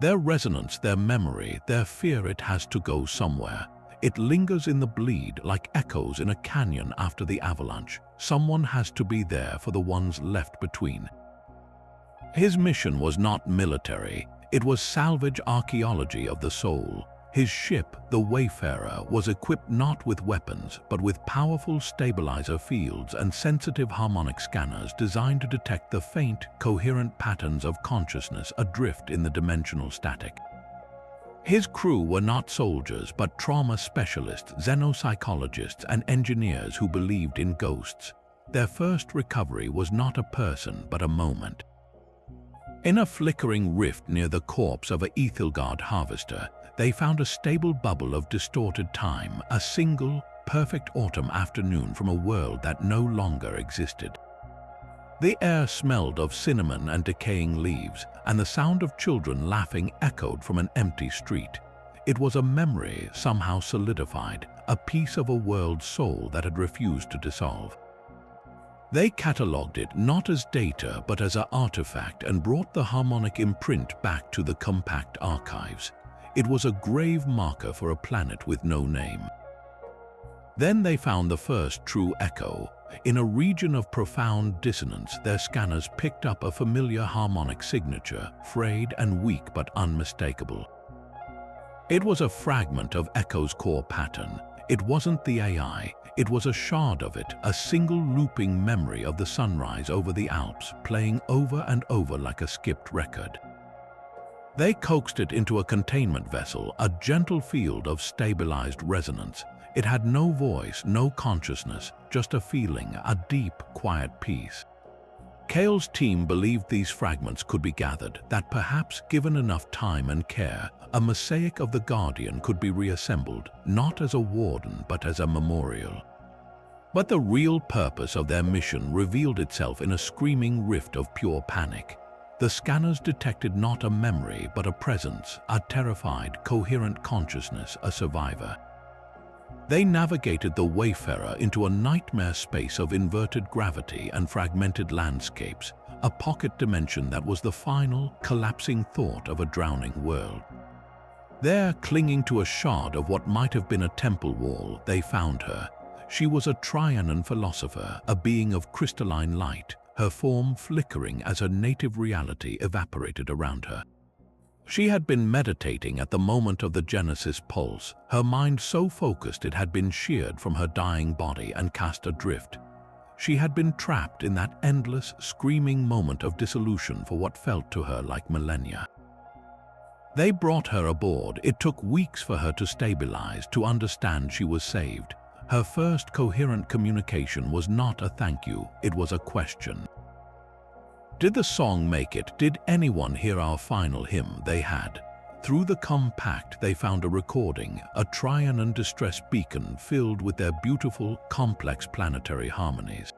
Their resonance, their memory, their fear, it has to go somewhere. It lingers in the bleed like echoes in a canyon after the avalanche. Someone has to be there for the ones left between. His mission was not military. It was salvage archaeology of the soul. His ship, the Wayfarer, was equipped not with weapons, but with powerful stabilizer fields and sensitive harmonic scanners designed to detect the faint, coherent patterns of consciousness adrift in the dimensional static. His crew were not soldiers, but trauma specialists, xenopsychologists, and engineers who believed in ghosts. Their first recovery was not a person, but a moment. In a flickering rift near the corpse of a Aethelgard harvester, they found a stable bubble of distorted time, a single, perfect autumn afternoon from a world that no longer existed. The air smelled of cinnamon and decaying leaves, and the sound of children laughing echoed from an empty street. It was a memory somehow solidified, a piece of a world's soul that had refused to dissolve. They catalogued it not as data but as an artifact and brought the harmonic imprint back to the Compact archives. It was a grave marker for a planet with no name. Then they found the first true echo. In a region of profound dissonance, their scanners picked up a familiar harmonic signature, frayed and weak but unmistakable. It was a fragment of Echo's core pattern. It wasn't the AI, it was a shard of it, a single looping memory of the sunrise over the Alps, playing over and over like a skipped record. They coaxed it into a containment vessel, a gentle field of stabilized resonance. It had no voice, no consciousness, just a feeling, a deep, quiet peace. Kael's team believed these fragments could be gathered, that perhaps given enough time and care, a mosaic of the Guardian could be reassembled, not as a warden but as a memorial. But the real purpose of their mission revealed itself in a screaming rift of pure panic. The scanners detected not a memory but a presence, a terrified, coherent consciousness, a survivor. They navigated the wayfarer into a nightmare space of inverted gravity and fragmented landscapes, a pocket dimension that was the final, collapsing thought of a drowning world. There, clinging to a shard of what might have been a temple wall, they found her. She was a Trianon philosopher, a being of crystalline light, her form flickering as her native reality evaporated around her. She had been meditating at the moment of the Genesis pulse, her mind so focused it had been sheared from her dying body and cast adrift. She had been trapped in that endless, screaming moment of dissolution for what felt to her like millennia. They brought her aboard. It took weeks for her to stabilize, to understand she was saved. Her first coherent communication was not a thank you, it was a question. Did the song make it? Did anyone hear our final hymn? They had. Through the compact they found a recording, a Trianon distress beacon filled with their beautiful, complex planetary harmonies.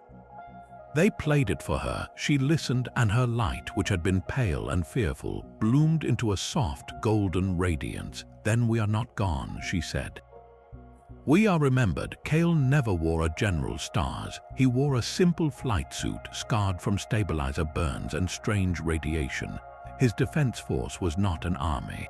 They played it for her. She listened, and her light, which had been pale and fearful, bloomed into a soft, golden radiance. "Then we are not gone," she said. "We are remembered." Kael never wore a general's stars. He wore a simple flight suit, scarred from stabilizer burns and strange radiation. His defense force was not an army.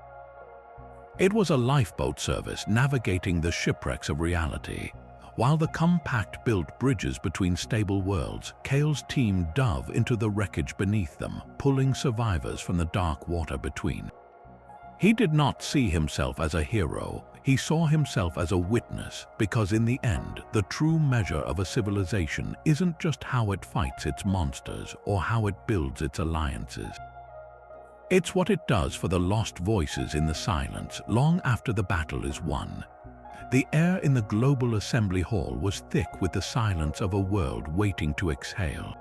It was a lifeboat service navigating the shipwrecks of reality. While the compact built bridges between stable worlds, Kael's team dove into the wreckage beneath them, pulling survivors from the dark water between. He did not see himself as a hero. He saw himself as a witness, because in the end, the true measure of a civilization isn't just how it fights its monsters or how it builds its alliances. It's what it does for the lost voices in the silence long after the battle is won. The air in the global assembly hall was thick with the silence of a world waiting to exhale.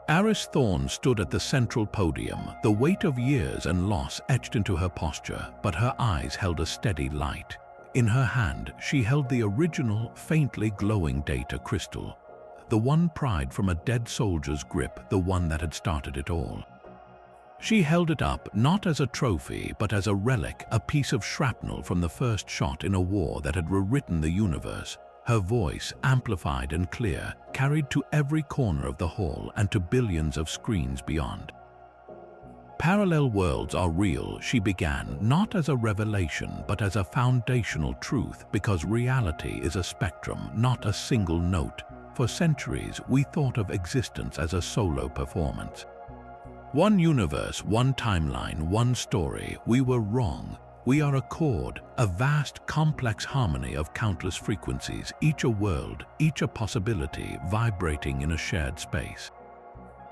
Aris Thorne stood at the central podium, the weight of years and loss etched into her posture, but her eyes held a steady light. In her hand, she held the original, faintly glowing data crystal, the one pried from a dead soldier's grip, the one that had started it all. She held it up, not as a trophy, but as a relic, a piece of shrapnel from the first shot in a war that had rewritten the universe. Her voice, amplified and clear, carried to every corner of the hall and to billions of screens beyond. "Parallel worlds are real," she began, not as a revelation, but as a foundational truth, because reality is a spectrum, not a single note. For centuries, we thought of existence as a solo performance. One universe, one timeline, one story. We were wrong. We are a chord, a vast, complex harmony of countless frequencies, each a world, each a possibility, vibrating in a shared space.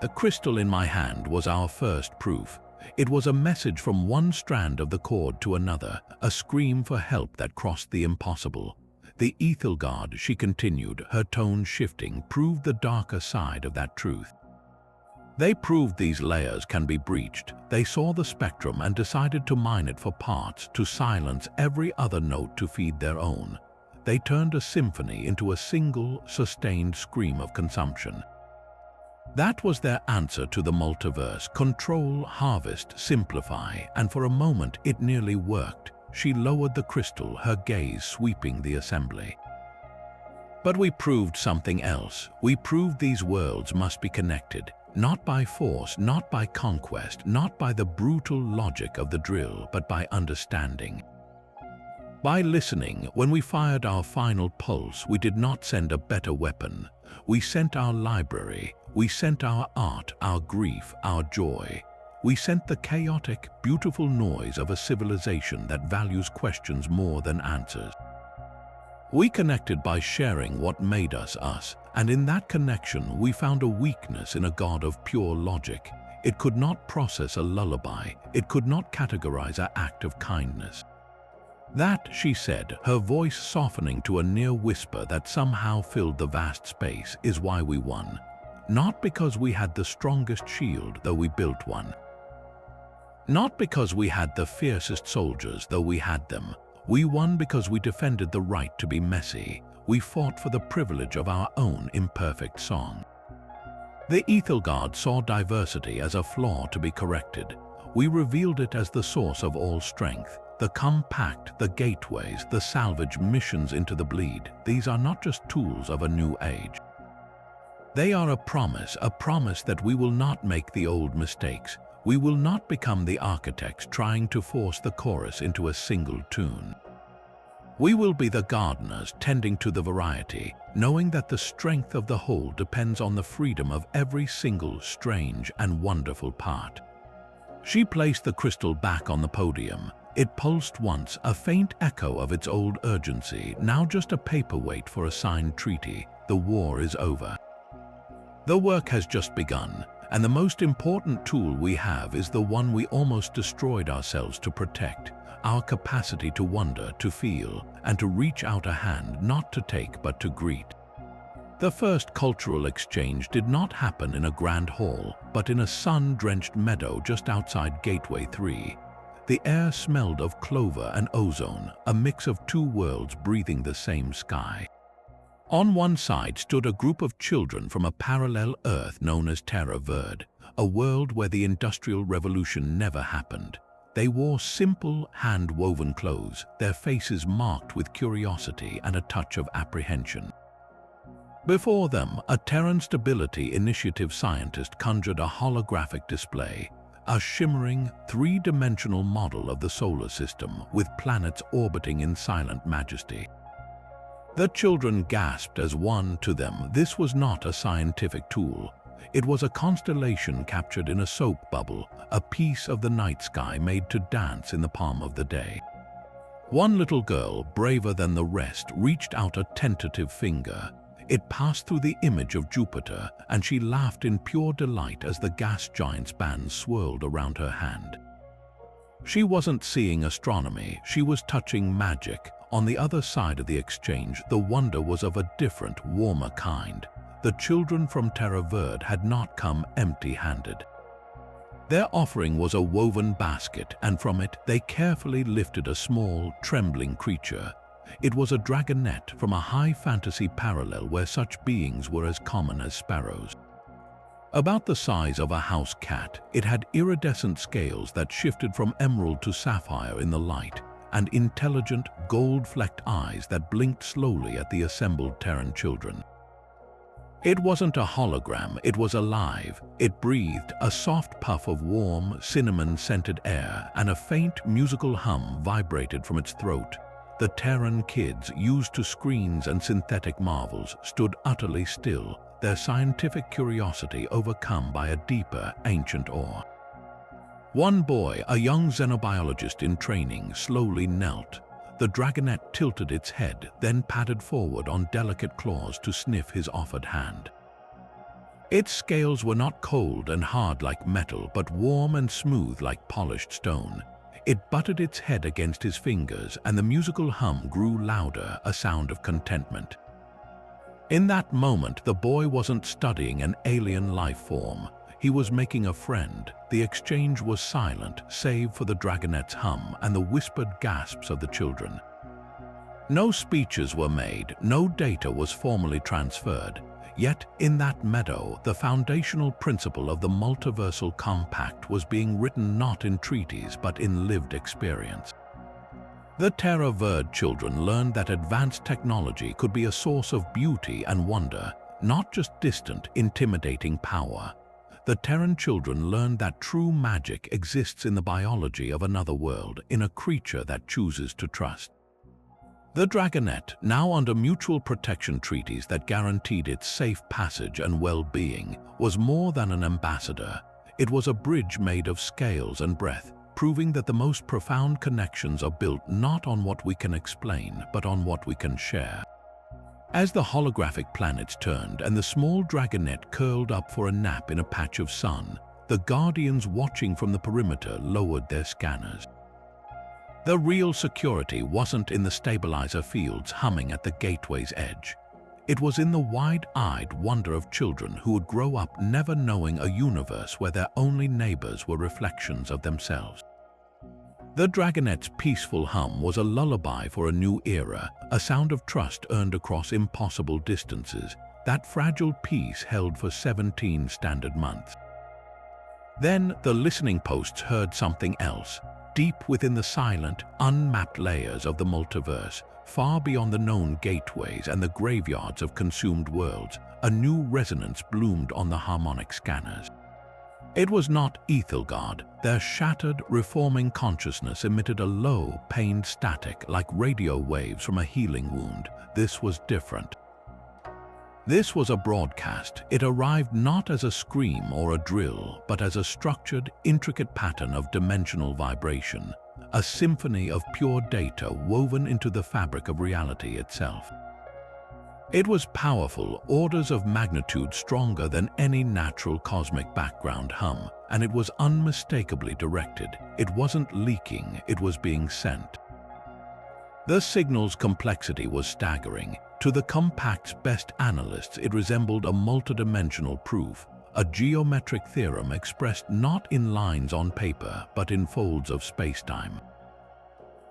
The crystal in my hand was our first proof. It was a message from one strand of the cord to another, a scream for help that crossed the impossible. The Aethelgard, she continued, her tone shifting, proved the darker side of that truth. They proved these layers can be breached. They saw the spectrum and decided to mine it for parts, to silence every other note to feed their own. They turned a symphony into a single, sustained scream of consumption. That was their answer to the multiverse: control, harvest, simplify, and for a moment it nearly worked. She lowered the crystal, her gaze sweeping the assembly. "But we proved something else. We proved these worlds must be connected. Not by force, not by conquest, not by the brutal logic of the drill, but by understanding. By listening, when we fired our final pulse, we did not send a better weapon. We sent our library, we sent our art, our grief, our joy. We sent the chaotic, beautiful noise of a civilization that values questions more than answers. We connected by sharing what made us us, and in that connection we found a weakness in a god of pure logic. It could not process a lullaby, it could not categorize an act of kindness. That, she said, her voice softening to a near whisper that somehow filled the vast space, is why we won. Not because we had the strongest shield, though we built one. Not because we had the fiercest soldiers, though we had them. We won because we defended the right to be messy. We fought for the privilege of our own imperfect song. The Aethelgard saw diversity as a flaw to be corrected. We revealed it as the source of all strength. The compact, the gateways, the salvage missions into the bleed, these are not just tools of a new age. They are a promise that we will not make the old mistakes. We will not become the architects trying to force the chorus into a single tune. We will be the gardeners tending to the variety, knowing that the strength of the whole depends on the freedom of every single strange and wonderful part. She placed the crystal back on the podium. It pulsed once, a faint echo of its old urgency, now just a paperweight for a signed treaty. The war is over. The work has just begun, and the most important tool we have is the one we almost destroyed ourselves to protect, our capacity to wonder, to feel, and to reach out a hand, not to take but to greet. The first cultural exchange did not happen in a grand hall, but in a sun-drenched meadow just outside Gateway 3. The air smelled of clover and ozone, a mix of two worlds breathing the same sky. On one side stood a group of children from a parallel Earth known as Terra Verde, a world where the Industrial Revolution never happened. They wore simple, hand-woven clothes, their faces marked with curiosity and a touch of apprehension. Before them, a Terran Stability Initiative scientist conjured a holographic display, a shimmering, three-dimensional model of the solar system with planets orbiting in silent majesty. The children gasped as one to them. This was not a scientific tool. It was a constellation captured in a soap bubble, a piece of the night sky made to dance in the palm of the day. One little girl, braver than the rest, reached out a tentative finger. It passed through the image of Jupiter, and she laughed in pure delight as the gas giant's band swirled around her hand. She wasn't seeing astronomy, she was touching magic. On the other side of the exchange, the wonder was of a different, warmer kind. The children from Terra Verde had not come empty-handed. Their offering was a woven basket, and from it they carefully lifted a small, trembling creature. It was a dragonette from a high fantasy parallel where such beings were as common as sparrows. About the size of a house cat, it had iridescent scales that shifted from emerald to sapphire in the light, and intelligent, gold-flecked eyes that blinked slowly at the assembled Terran children. It wasn't a hologram, it was alive. It breathed, a soft puff of warm, cinnamon-scented air, and a faint musical hum vibrated from its throat. The Terran kids, used to screens and synthetic marvels, stood utterly still, their scientific curiosity overcome by a deeper, ancient awe. One boy, a young xenobiologist in training, slowly knelt. The dragonette tilted its head, then padded forward on delicate claws to sniff his offered hand. Its scales were not cold and hard like metal, but warm and smooth like polished stone. It butted its head against his fingers, and the musical hum grew louder, a sound of contentment. In that moment, the boy wasn't studying an alien life form. He was making a friend. The exchange was silent, save for the dragonette's hum and the whispered gasps of the children. No speeches were made, no data was formally transferred. Yet, in that meadow, the foundational principle of the multiversal compact was being written not in treaties but in lived experience. The Terra Verde children learned that advanced technology could be a source of beauty and wonder, not just distant, intimidating power. the Terran children learned that true magic exists in the biology of another world, in a creature that chooses to trust. The Dragonet, now under mutual protection treaties that guaranteed its safe passage and well-being, was more than an ambassador. It was a bridge made of scales and breath, proving that the most profound connections are built not on what we can explain, but on what we can share. As the holographic planets turned and the small Dragonet curled up for a nap in a patch of sun, the Guardians watching from the perimeter lowered their scanners. The real security wasn't in the stabilizer fields humming at the gateway's edge. It was in the wide-eyed wonder of children who would grow up never knowing a universe where their only neighbors were reflections of themselves. The Dragonet's peaceful hum was a lullaby for a new era, a sound of trust earned across impossible distances. That fragile peace held for 17 standard months. Then the listening posts heard something else. Deep within the silent, unmapped layers of the multiverse, far beyond the known gateways and the graveyards of consumed worlds, a new resonance bloomed on the harmonic scanners. It was not Aethelgard. Their shattered, reforming consciousness emitted a low, pained static like radio waves from a healing wound. This was different. This was a broadcast. It arrived not as a scream or a drill, but as a structured, intricate pattern of dimensional vibration, a symphony of pure data woven into the fabric of reality itself. It was powerful, orders of magnitude stronger than any natural cosmic background hum, and it was unmistakably directed. It wasn't leaking, it was being sent. The signal's complexity was staggering. To the compact's best analysts, it resembled a multidimensional proof, a geometric theorem expressed not in lines on paper, but in folds of spacetime.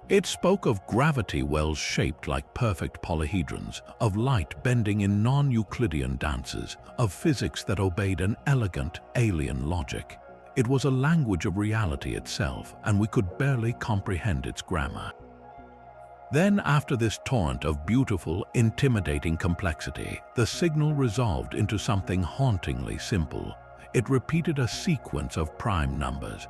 It spoke of gravity wells shaped like perfect polyhedrons, of light bending in non-Euclidean dances, of physics that obeyed an elegant, alien logic. It was a language of reality itself, and we could barely comprehend its grammar. Then, after this torrent of beautiful, intimidating complexity, the signal resolved into something hauntingly simple. It repeated a sequence of prime numbers.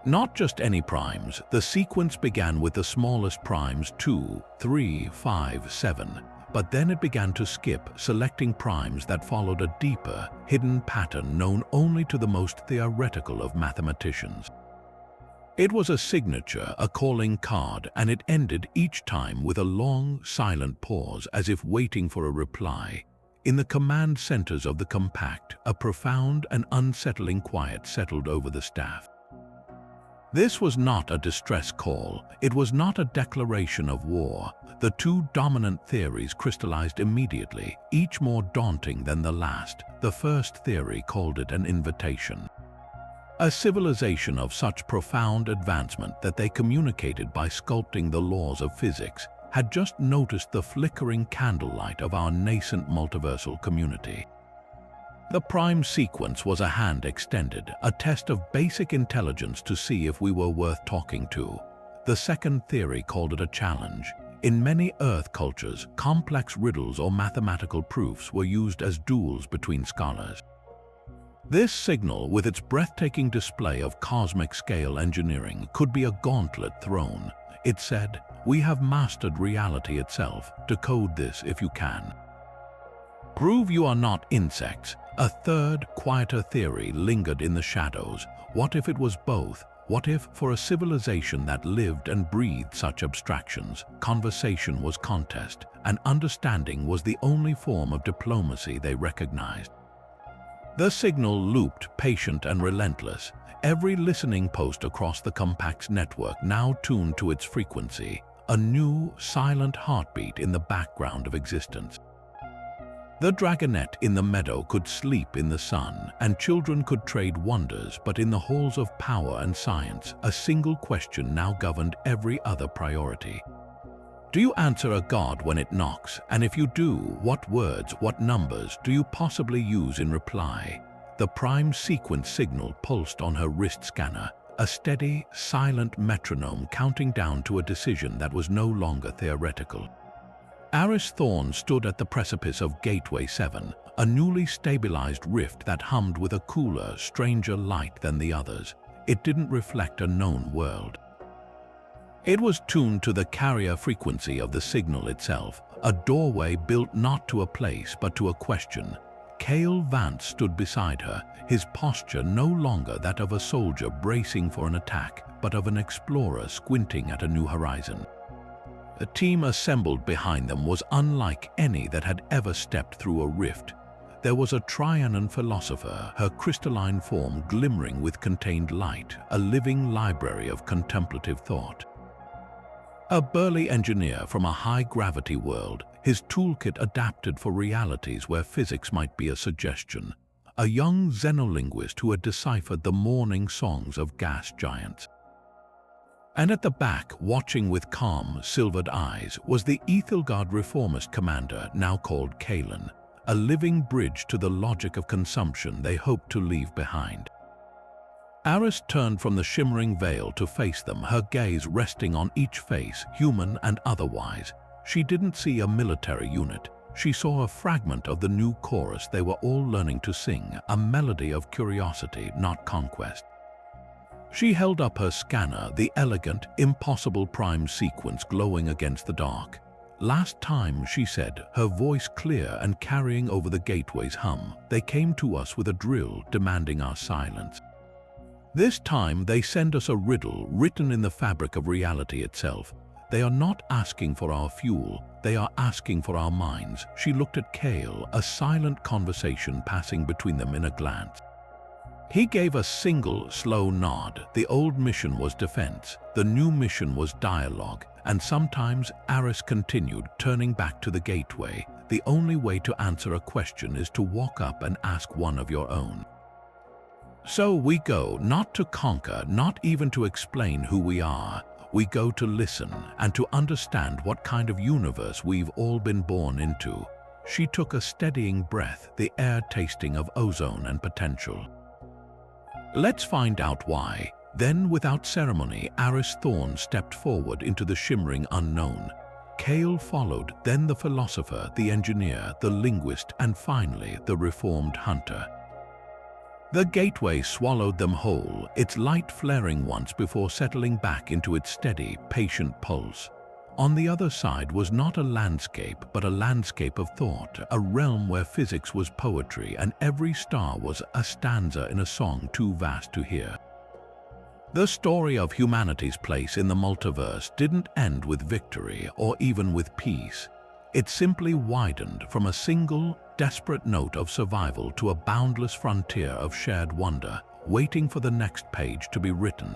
Not just any primes, the sequence began with the smallest primes 2, 3, 5, 7, but then it began to skip, selecting primes that followed a deeper, hidden pattern known only to the most theoretical of mathematicians. It was a signature, a calling card, and it ended each time with a long, silent pause as if waiting for a reply. In the command centers of the compact, a profound and unsettling quiet settled over the staff. This was not a distress call. It was not a declaration of war. The two dominant theories crystallized immediately, each more daunting than the last. The first theory called it an invitation. A civilization of such profound advancement that they communicated by sculpting the laws of physics had just noticed the flickering candlelight of our nascent multiversal community. The prime sequence was a hand extended, a test of basic intelligence to see if we were worth talking to. The second theory called it a challenge. In many Earth cultures, complex riddles or mathematical proofs were used as duels between scholars. This signal, with its breathtaking display of cosmic-scale engineering, could be a gauntlet thrown. It said, "We have mastered reality itself. Decode this if you can. Prove you are not insects." A third, quieter theory lingered in the shadows. What if it was both? What if, for a civilization that lived and breathed such abstractions, conversation was contest, and understanding was the only form of diplomacy they recognized? The signal looped, patient and relentless. Every listening post across the compact's network now tuned to its frequency, a new, silent heartbeat in the background of existence. The Dragonet in the meadow could sleep in the sun, and children could trade wonders, but in the halls of power and science, a single question now governed every other priority. Do you answer a god when it knocks? And if you do, what words, what numbers do you possibly use in reply? The prime sequence signal pulsed on her wrist scanner, a steady, silent metronome counting down to a decision that was no longer theoretical. Aris Thorne stood at the precipice of Gateway 7, a newly stabilized rift that hummed with a cooler, stranger light than the others. It didn't reflect a known world. It was tuned to the carrier frequency of the signal itself, a doorway built not to a place but to a question. Kael Vance stood beside her, his posture no longer that of a soldier bracing for an attack, but of an explorer squinting at a new horizon. The team assembled behind them was unlike any that had ever stepped through a rift. There was a Trianon philosopher, her crystalline form glimmering with contained light, a living library of contemplative thought. A burly engineer from a high-gravity world, his toolkit adapted for realities where physics might be a suggestion. A young xenolinguist who had deciphered the morning songs of gas giants. And at the back, watching with calm, silvered eyes, was the Aethelgard reformist commander, now called Kaelin, a living bridge to the logic of consumption they hoped to leave behind. Aris turned from the shimmering veil to face them, her gaze resting on each face, human and otherwise. She didn't see a military unit. She saw a fragment of the new chorus they were all learning to sing, a melody of curiosity, not conquest. She held up her scanner, the elegant, impossible prime sequence glowing against the dark. Last time, she said, her voice clear and carrying over the gateway's hum, they came to us with a drill demanding our silence. This time, they send us a riddle written in the fabric of reality itself. They are not asking for our fuel, they are asking for our minds. She looked at Kael, a silent conversation passing between them in a glance. He gave a single, slow nod. The old mission was defense, the new mission was dialogue, and sometimes Aris continued, turning back to the gateway. The only way to answer a question is to walk up and ask one of your own. So we go, not to conquer, not even to explain who we are. We go to listen and to understand what kind of universe we've all been born into. She took a steadying breath, the air tasting of ozone and potential. Let's find out why. Then, without ceremony, Aris Thorne stepped forward into the shimmering unknown. Kael followed, then the philosopher, the engineer, the linguist, and finally the reformed hunter. The gateway swallowed them whole, its light flaring once before settling back into its steady, patient pulse. On the other side was not a landscape, but a landscape of thought, a realm where physics was poetry and every star was a stanza in a song too vast to hear. The story of humanity's place in the multiverse didn't end with victory or even with peace. It simply widened from a single, desperate note of survival to a boundless frontier of shared wonder, waiting for the next page to be written.